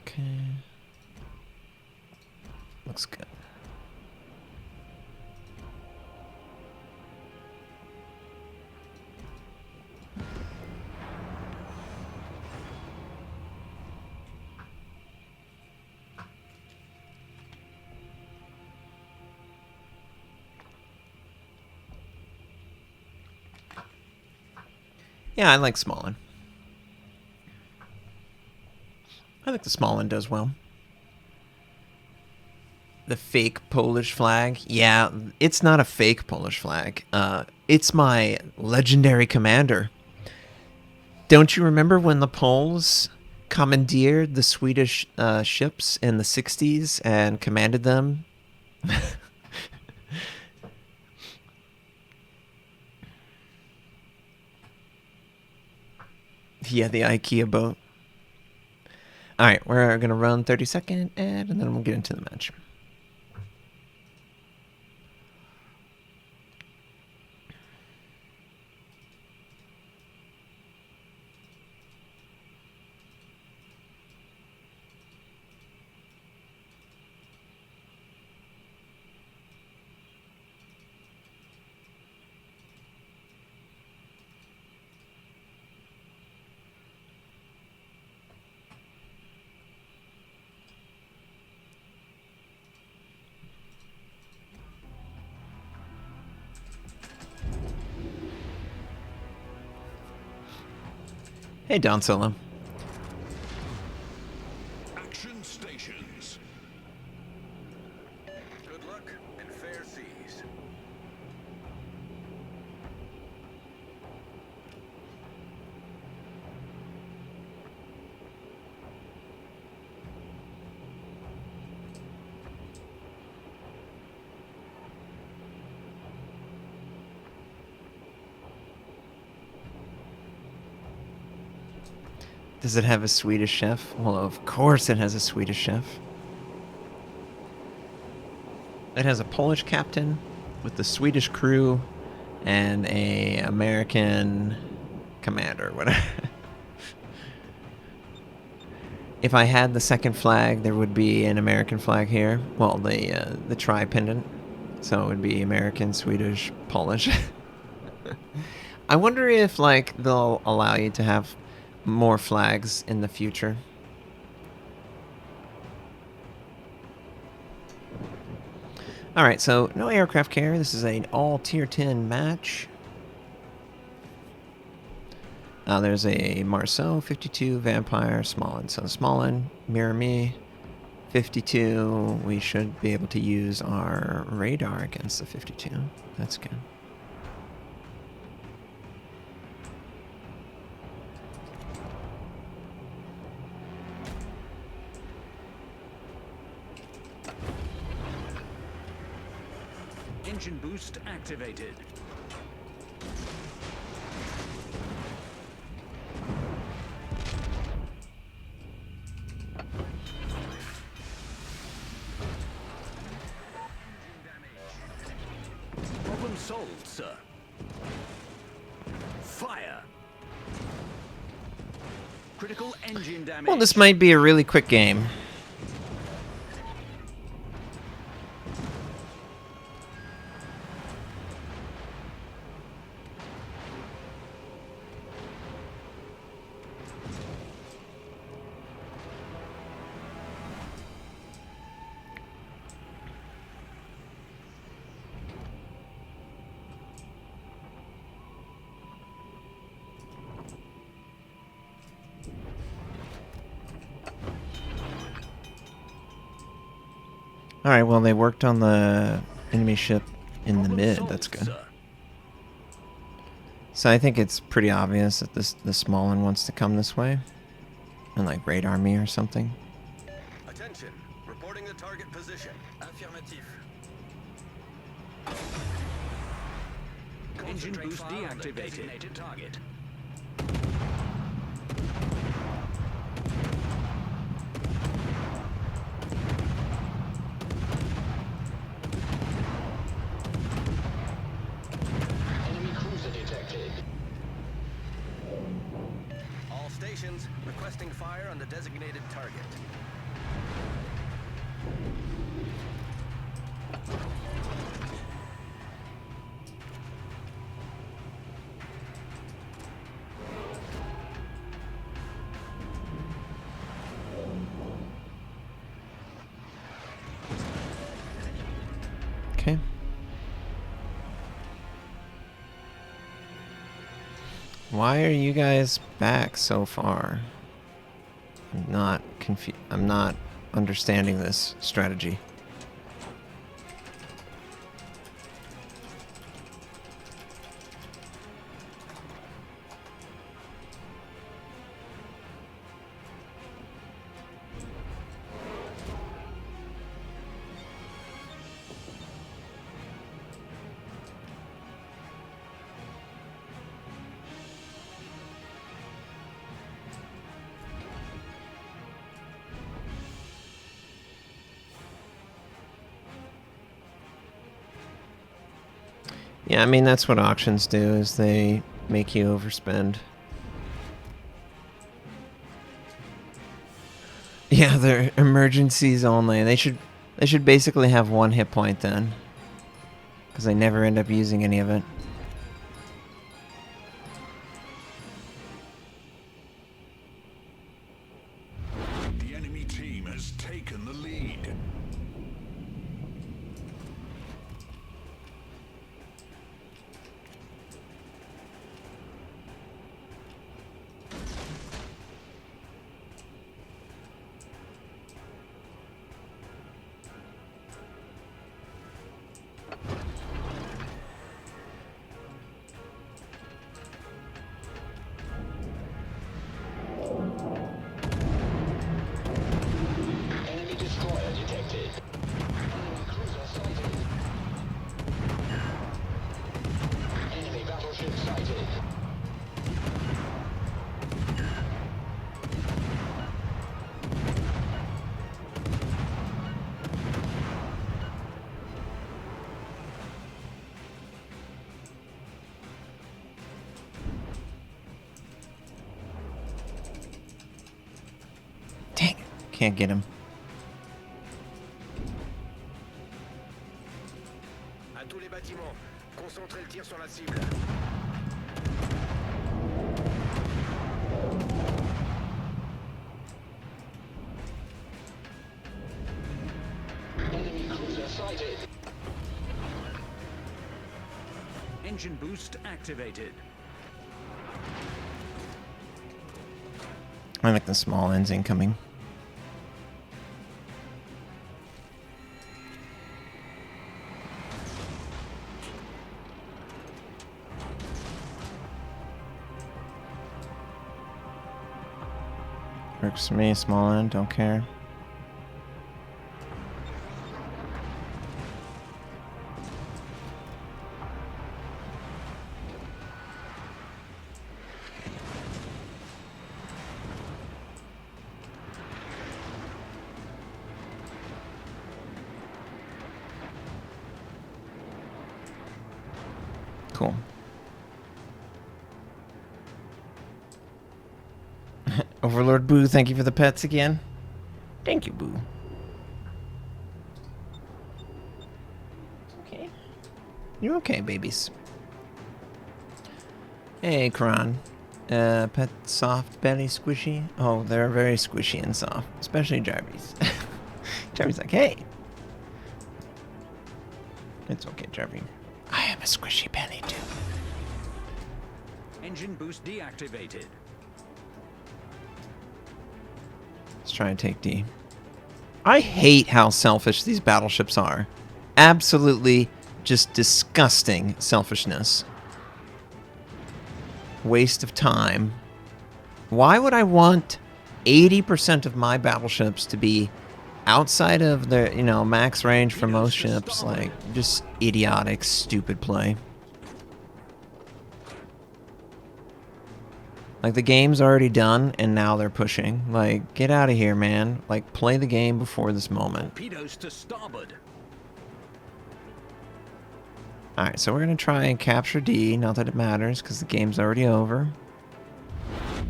Okay. Looks good. Yeah, I like Smallin. I think the Smallin does well. The fake Polish flag? Yeah, it's not a fake Polish flag. It's my legendary commander. Don't you remember when the Poles commandeered the Swedish ships in the 60s and commanded them? Yeah, the IKEA boat. Alright, we're going to run 30-second ad, and then we'll get into the match. Hey, Don Solo. Action stations. Good luck and fair seas. Does it have a Swedish chef? Well, of course it has a Swedish chef. It has a Polish captain with the Swedish crew and a American commander, whatever. if I had the second flag, there would be an American flag here. Well, the tri-pendant. So it would be American, Swedish, Polish. I wonder if, like, they'll allow you to have more flags in the future. Alright, so no aircraft carrier. This is an all tier 10 match. There's a Marceau, 52, Vampire, Smolin. So Smolin, mirror me, 52. We should be able to use our radar against the 52. That's good. Engine boost activated. Problem solved, sir. Fire. Critical engine damage. Well, this might be a really quick game. Alright, well, they worked on the enemy ship in the mid. That's good. So I think it's pretty obvious that the small one wants to come this way. And, like, radar me or something. Attention. Reporting the target position. Affirmative. Engine boost deactivated. Target. All stations requesting fire on the designated target. Okay. Why are you guys back so far? I'm not confused. I'm not understanding this strategy. Yeah, I mean, that's what auctions do, is they make you overspend. Yeah, they're emergencies only. They should basically have one hit point then, because they never end up using any of it. The enemy team has taken the lead. Enemy destroyer detected. Enemy cruiser sighted. Enemy battleship sighted. Dang. can't get him. À tous les bâtiments, concentrez le tir sur la cible. Engine boost activated. I like the small ends incoming. Works for me, small end, don't care. Cool. Overlord Boo, thank you for the pets again. Thank you, Boo. Okay. You're okay, babies. Hey, Kron. Pet soft, belly squishy? Oh, they're very squishy and soft. Especially Jarvis. Jarvis like, hey. It's okay, Jarvis. I am a squishy belly, too. Engine boost deactivated. Let's try and take D. I hate how selfish these battleships are. Absolutely just disgusting selfishness. Waste of time. Why would I want 80% of my battleships to be outside of the, you know, max range for most ships? Like, just idiotic, stupid play. Like, the game's already done, and now they're pushing. Like, get out of here, man. Like, play the game before this moment. Torpedoes to starboard. Alright, so we're going to try and capture D. Not that it matters, because the game's already over.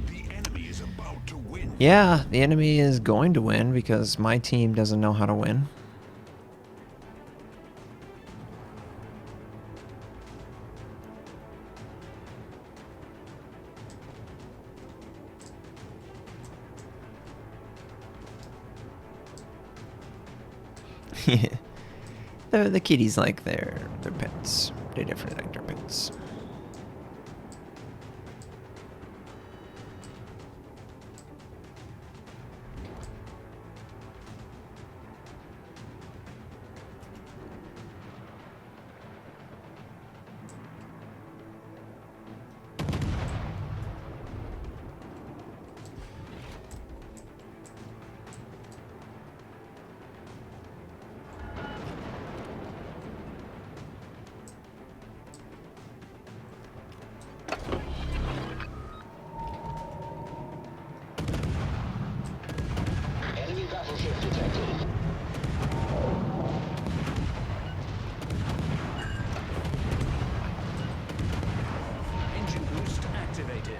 The enemy is about to win. Yeah, the enemy is going to win, because my team doesn't know how to win. The kitties like their pets. They definitely like their pets. Enemy battleship detected. Engine boost activated.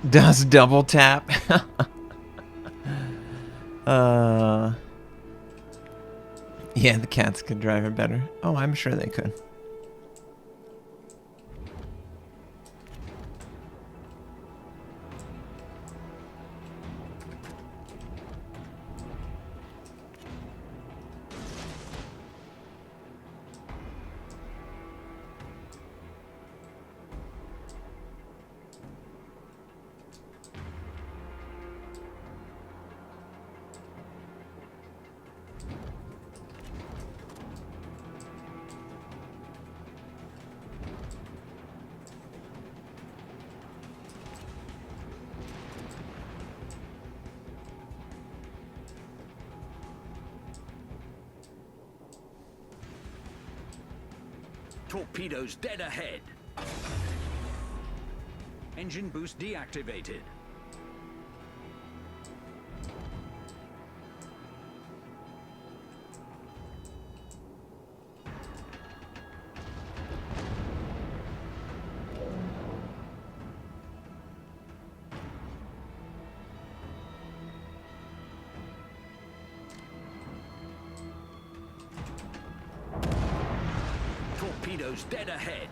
Does double tap? Yeah, the cats could drive it better. Oh, I'm sure they could. Torpedoes dead ahead. Engine boost deactivated. Torpedoes dead ahead.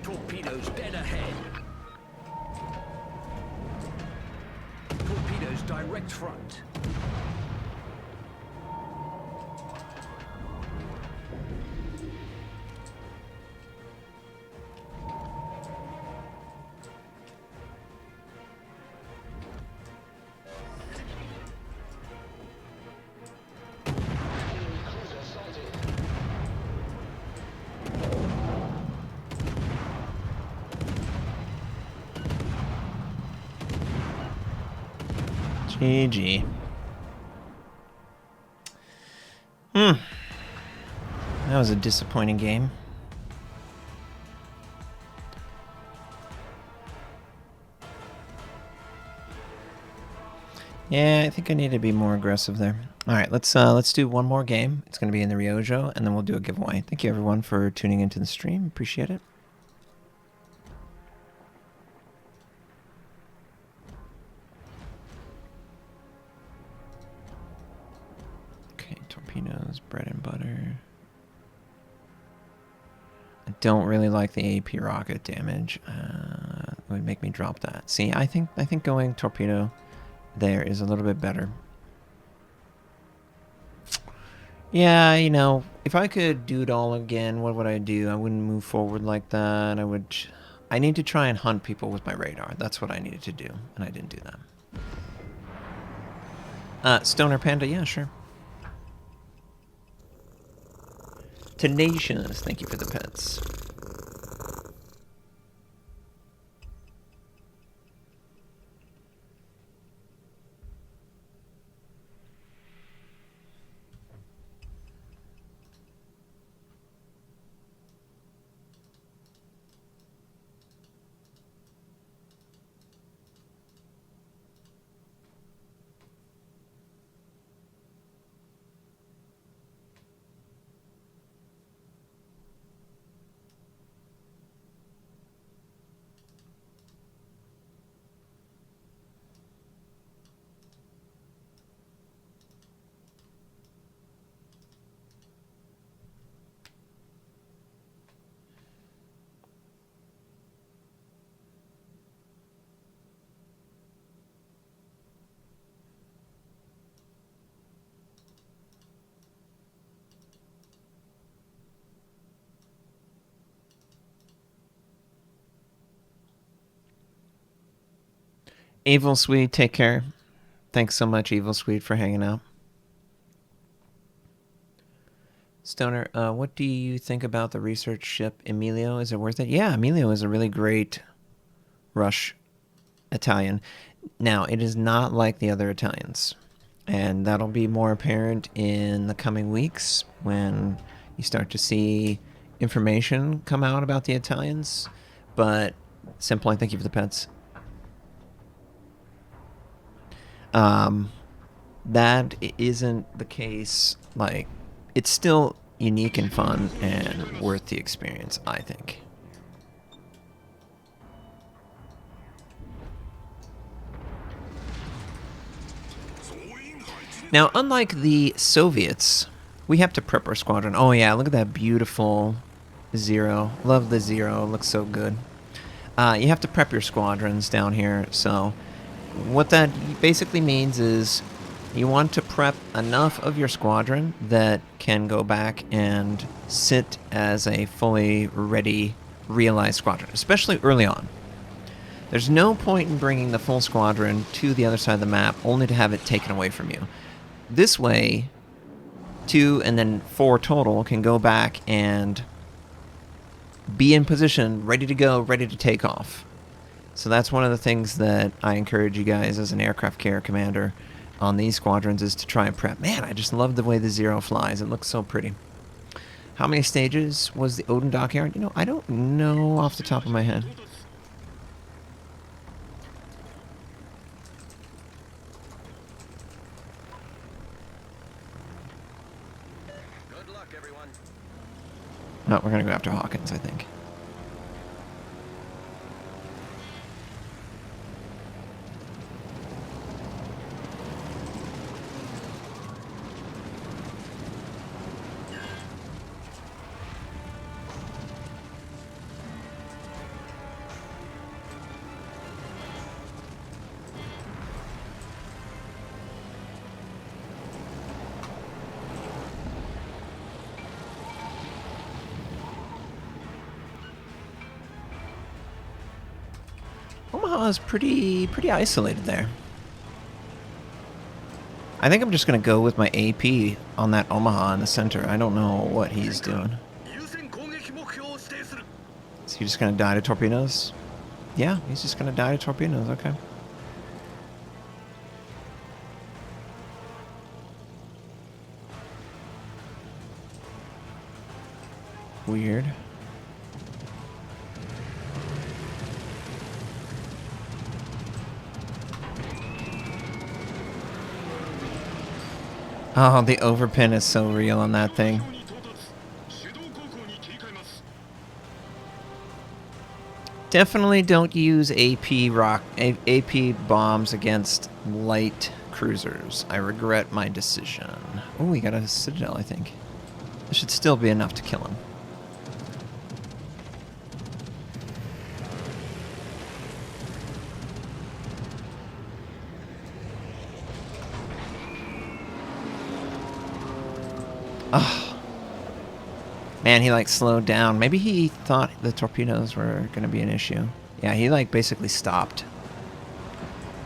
Torpedoes dead ahead. Torpedoes direct front. GG. That was a disappointing game. Yeah, I think I need to be more aggressive there. All right, let's do one more game. It's going to be in the Ryojo, and then we'll do a giveaway. Thank you everyone for tuning into the stream. Appreciate it. Okay, torpedoes, bread and butter. I don't really like the AP rocket damage. It would make me drop that. See, I think going torpedo there is a little bit better. Yeah, you know, if I could do it all again, what would I do? I wouldn't move forward like that. I need to try and hunt people with my radar. That's what I needed to do, and I didn't do that. Stoner Panda, yeah, sure. Tenacious, thank you for the pets. Evil Swede, take care. Thanks so much, Evil Swede, for hanging out. Stoner, what do you think about the research ship Emilio? Is it worth it? Yeah, Emilio is a really great Rush Italian. Now, it is not like the other Italians, and that'll be more apparent in the coming weeks when you start to see information come out about the Italians. But Simple, thank you for the pets. That isn't the case. Like, it's still unique and fun and worth the experience, I think. Now, unlike the Soviets, we have to prep our squadron. Oh yeah, look at that beautiful Zero. Love the Zero, looks so good. You have to prep your squadrons down here, so what that basically means is you want to prep enough of your squadron that can go back and sit as a fully ready, realized squadron, especially early on. There's no point in bringing the full squadron to the other side of the map only to have it taken away from you. This way, 2 and then 4 total can go back and be in position, ready to go, ready to take off. So that's one of the things that I encourage you guys as an aircraft carrier commander on these squadrons is to try and prep. Man, I just love the way the Zero flies. It looks so pretty. How many stages was the Odin dockyard? You know, I don't know off the top of my head. Good luck, everyone. No, we're gonna go after Hawkins, I think. Omaha is pretty isolated there. I think I'm just gonna go with my AP on that Omaha in the center. I don't know what he's doing. Is he just gonna die to torpedoes? Yeah, he's just gonna die to torpedoes. Okay. Weird. Oh, the overpin is so real on that thing. Definitely don't use AP bombs against light cruisers. I regret my decision. Oh, we got a Citadel, I think. This should still be enough to kill him. Oh. Man, he like slowed down. Maybe he thought the torpedoes were going to be an issue. Yeah, he like basically stopped.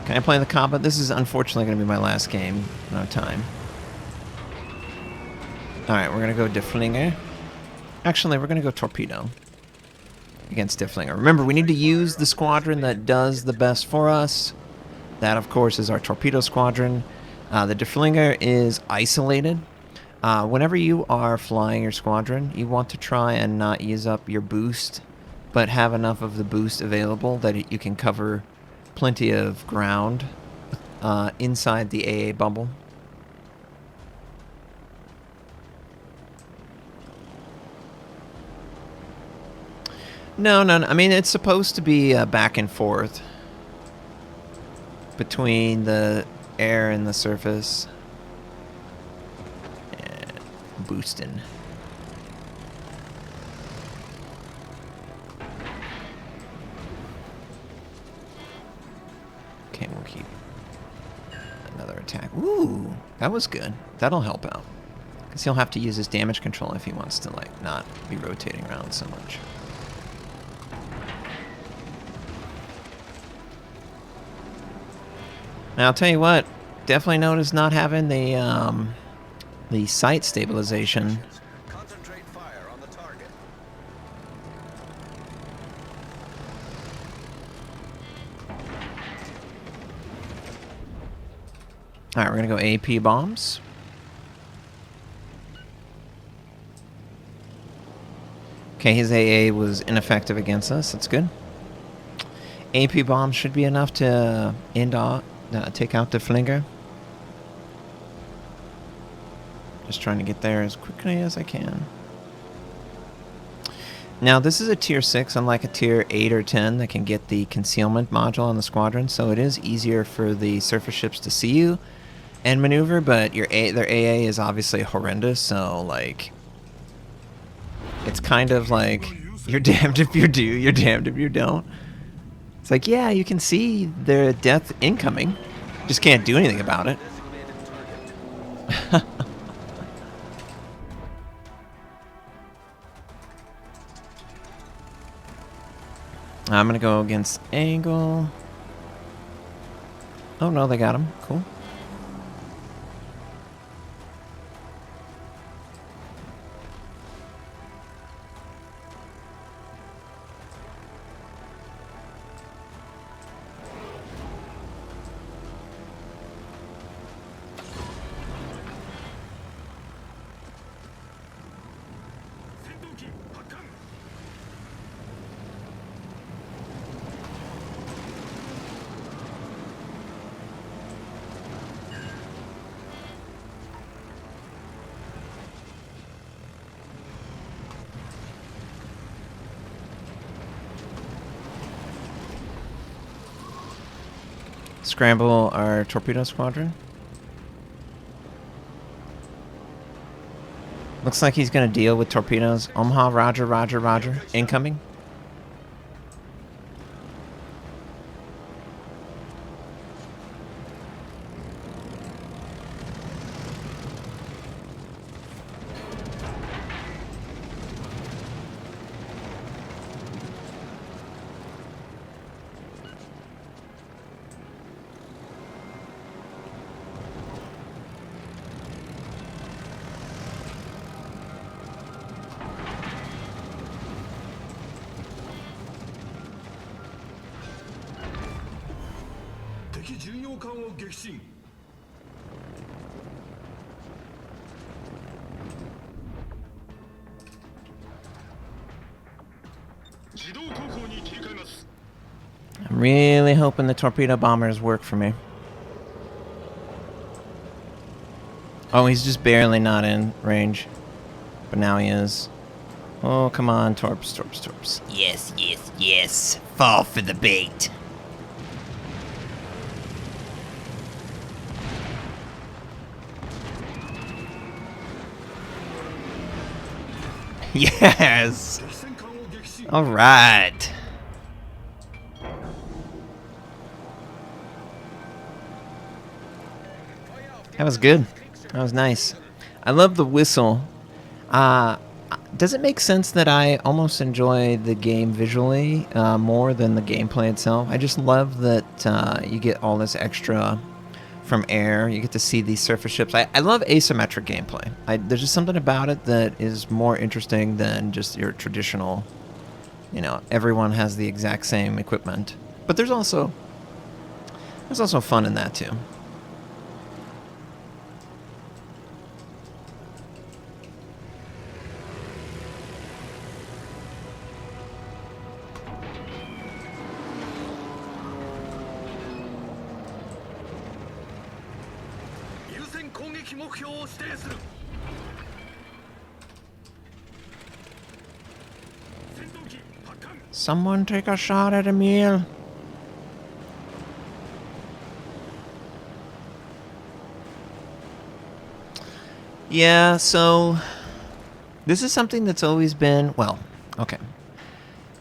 Can I play the combat? This is unfortunately going to be my last game. No time. Alright, we're going to go Deflinger. Actually, we're going to go Torpedo against Deflinger. Remember, we need to use the squadron that does the best for us. That, of course, is our Torpedo Squadron. The Deflinger is isolated. Whenever you are flying your squadron, you want to try and not use up your boost, but have enough of the boost available that you can cover plenty of ground inside the AA bubble. No. I mean, it's supposed to be back and forth between the air and the surface. Boosting. Okay, we'll keep another attack. Ooh, that was good. That'll help out. Because he'll have to use his damage control if he wants to, like, not be rotating around so much. Now, I'll tell you what. Definitely notice not having the sight stabilization. Concentrate fire on the target. Alright, we're going to go AP bombs. Okay, his AA was ineffective against us. That's good. AP bombs should be enough to take out the Flinger. Just trying to get there as quickly as I can. Now, this is a tier 6, unlike a tier 8 or 10 that can get the concealment module on the squadron, so it is easier for the surface ships to see you and maneuver, but their AA is obviously horrendous, so, like, it's kind of like, you're damned if you do, you're damned if you don't. It's like, yeah, you can see their death incoming, just can't do anything about it. I'm going to go against Angle. Oh, no, they got him. Cool. Scramble our torpedo squadron. Looks like he's going to deal with torpedoes. Omaha, roger, roger, roger. Incoming. I'm really hoping the torpedo bombers work for me. Oh, he's just barely not in range. But now he is. Oh, come on, torps, torps, torps. Yes, yes, yes. Fall for the bait. Yes! Alright. That was good. That was nice. I love the whistle. Does it make sense that I almost enjoy the game visually more than the gameplay itself? I just love that you get all this extra from air. You get to see these surface ships. I love asymmetric gameplay. There's just something about it that is more interesting than just your traditional, you know, everyone has the exact same equipment. But there's also fun in that too. Someone take a shot at Emil. Yeah, so this is something that's always been, well, okay.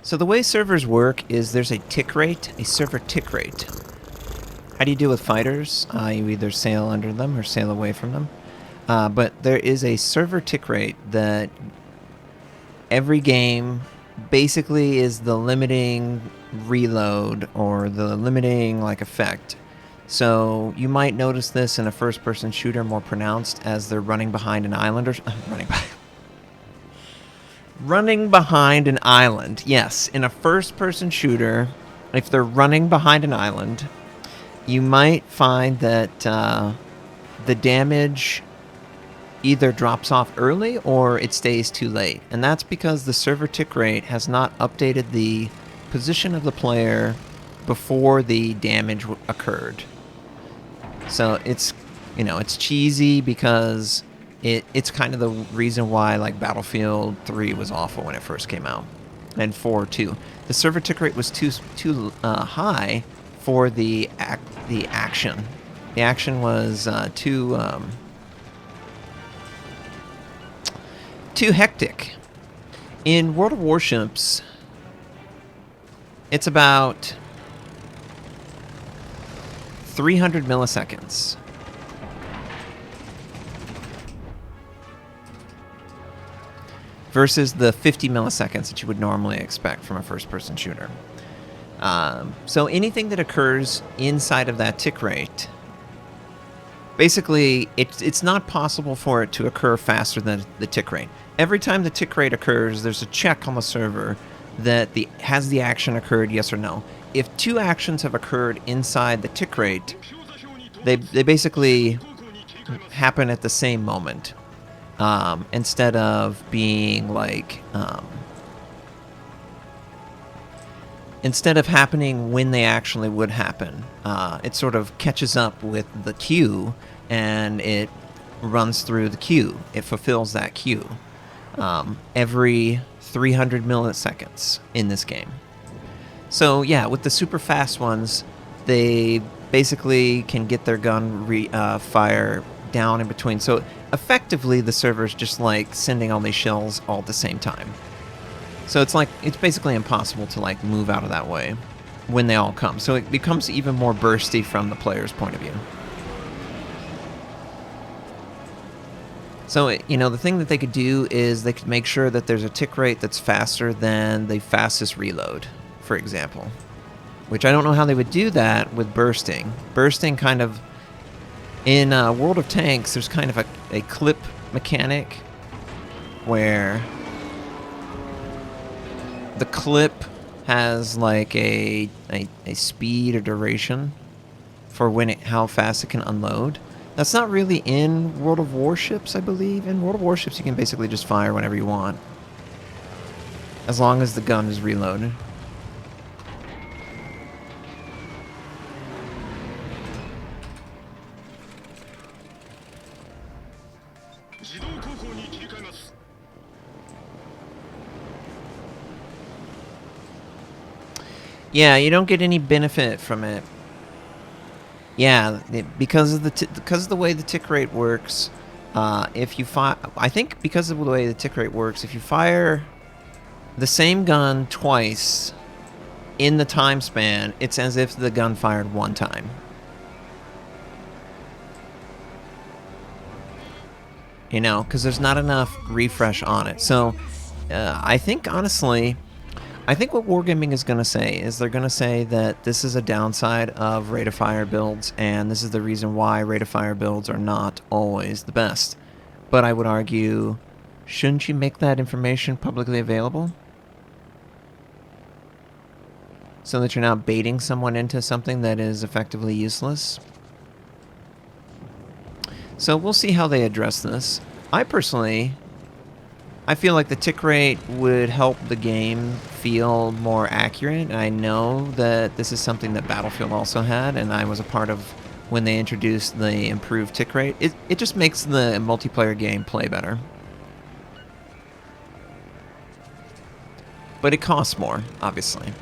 So the way servers work is there's a tick rate, a server tick rate. How do you deal with fighters? You either sail under them or sail away from them. But there is a server tick rate that every game basically is the limiting reload or the limiting like effect. So you might notice this in a first-person shooter more pronounced as they're running behind an island or running behind an island. Yes, in a first-person shooter, if they're running behind an island, you might find that the damage either drops off early or it stays too late. And that's because the server tick rate has not updated the position of the player before the damage occurred. So it's, you know, it's cheesy because it's kind of the reason why like Battlefield 3 was awful when it first came out, and 4 too. The server tick rate was too high for the action. The action was too hectic. In World of Warships, it's about 300 milliseconds. Versus the 50 milliseconds that you would normally expect from a first-person shooter. So anything that occurs inside of that tick rate, basically, it's not possible for it to occur faster than the tick rate. Every time the tick rate occurs, there's a check on the server that has the action occurred, yes or no. If two actions have occurred inside the tick rate, they basically happen at the same moment. Instead of being like, instead of happening when they actually would happen, it sort of catches up with the queue and it runs through the queue. It fulfills that queue every 300 milliseconds in this game. So yeah, with the super fast ones, they basically can get their gun fire down in between. So effectively, the server's just like sending all these shells all at the same time. So it's basically impossible to like move out of that way when they all come. So it becomes even more bursty from the player's point of view. So, the thing that they could do is they could make sure that there's a tick rate that's faster than the fastest reload, for example. Which I don't know how they would do that with bursting. Bursting kind of... In World of Tanks, there's kind of a clip mechanic where the clip has like a speed or duration for how fast it can unload. That's not really in World of Warships, I believe. In World of Warships, you can basically just fire whenever you want, as long as the gun is reloaded. Yeah, you don't get any benefit from it. Yeah, because of the way the tick rate works, if you fire, I think because of the way the tick rate works, if you fire the same gun twice in the time span, it's as if the gun fired one time. Because there's not enough refresh on it. So, I think, honestly, what Wargaming is going to say is they're going to say that this is a downside of rate of fire builds, and this is the reason why rate of fire builds are not always the best. But I would argue, shouldn't you make that information publicly available? So that you're not baiting someone into something that is effectively useless? So we'll see how they address this. I feel like the tick rate would help the game feel more accurate. I know that this is something that Battlefield also had, and I was a part of when they introduced the improved tick rate. It just makes the multiplayer game play better. But it costs more, obviously.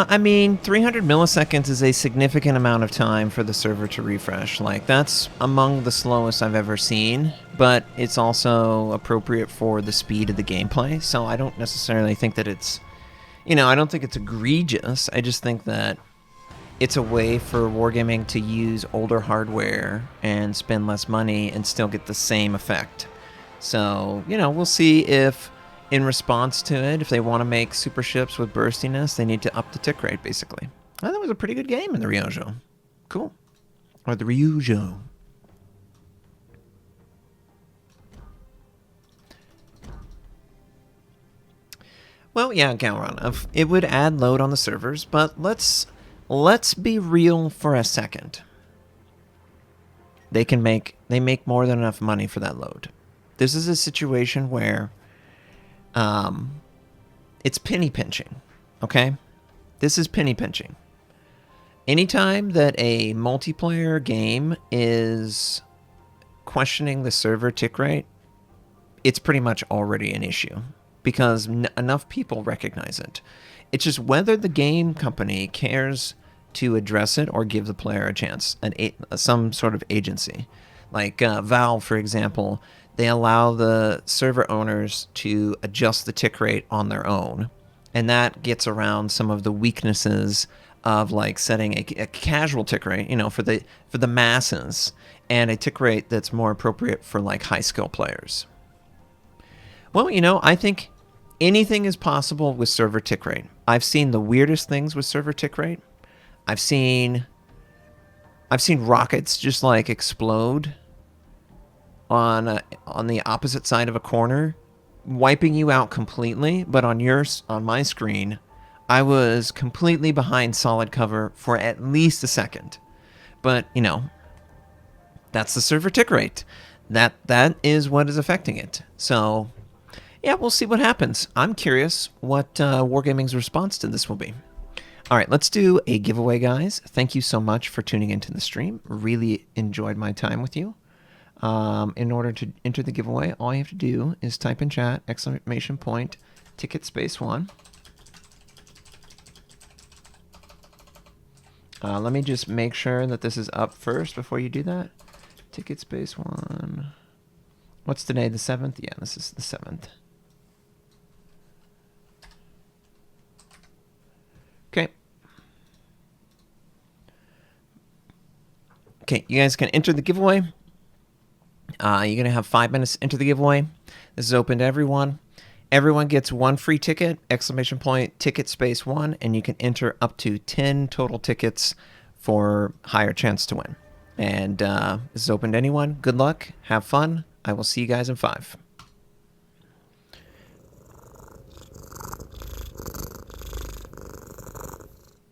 I mean, 300 milliseconds is a significant amount of time for the server to refresh. Like, that's among the slowest I've ever seen, but it's also appropriate for the speed of the gameplay, so I don't necessarily think that it's... I don't think it's egregious. I just think that it's a way for Wargaming to use older hardware and spend less money and still get the same effect. So, we'll see if... in response to it, if they want to make super ships with burstiness, they need to up the tick rate, basically. I thought it was a pretty good game in the Ryujo. Cool. Or the Ryujo. Well, yeah, Gowron, it would add load on the servers, but let's be real for a second. They make more than enough money for that load. This is a situation where it's penny pinching, okay? This is penny pinching. Anytime that a multiplayer game is questioning the server tick rate, it's pretty much already an issue because enough people recognize it. It's just whether the game company cares to address it or give the player a chance, some sort of agency. Like Valve, for example, they allow the server owners to adjust the tick rate on their own. And that gets around some of the weaknesses of like setting a casual tick rate, for the masses, and a tick rate that's more appropriate for like high skill players. Well, I think anything is possible with server tick rate. I've seen the weirdest things with server tick rate. I've seen rockets just like explode on the opposite side of a corner, wiping you out completely. But on my screen, I was completely behind solid cover for at least a second. But, you know, that's the server tick rate. That is what is affecting it. So, yeah, we'll see what happens. I'm curious what Wargaming's response to this will be. All right, let's do a giveaway, guys. Thank you so much for tuning into the stream. Really enjoyed my time with you. In order to enter the giveaway, all you have to do is type in chat, exclamation point, ticket space 1. Let me just make sure that this is up first before you do that. Ticket space 1. What's today, the 7th? Yeah, this is the 7th. Okay. Okay, you guys can enter the giveaway. You're going to have 5 minutes to enter the giveaway. This is open to everyone. Everyone gets 1 free ticket, exclamation point, ticket space 1, and you can enter up to 10 total tickets for higher chance to win. And this is open to anyone. Good luck. Have fun. I will see you guys in 5.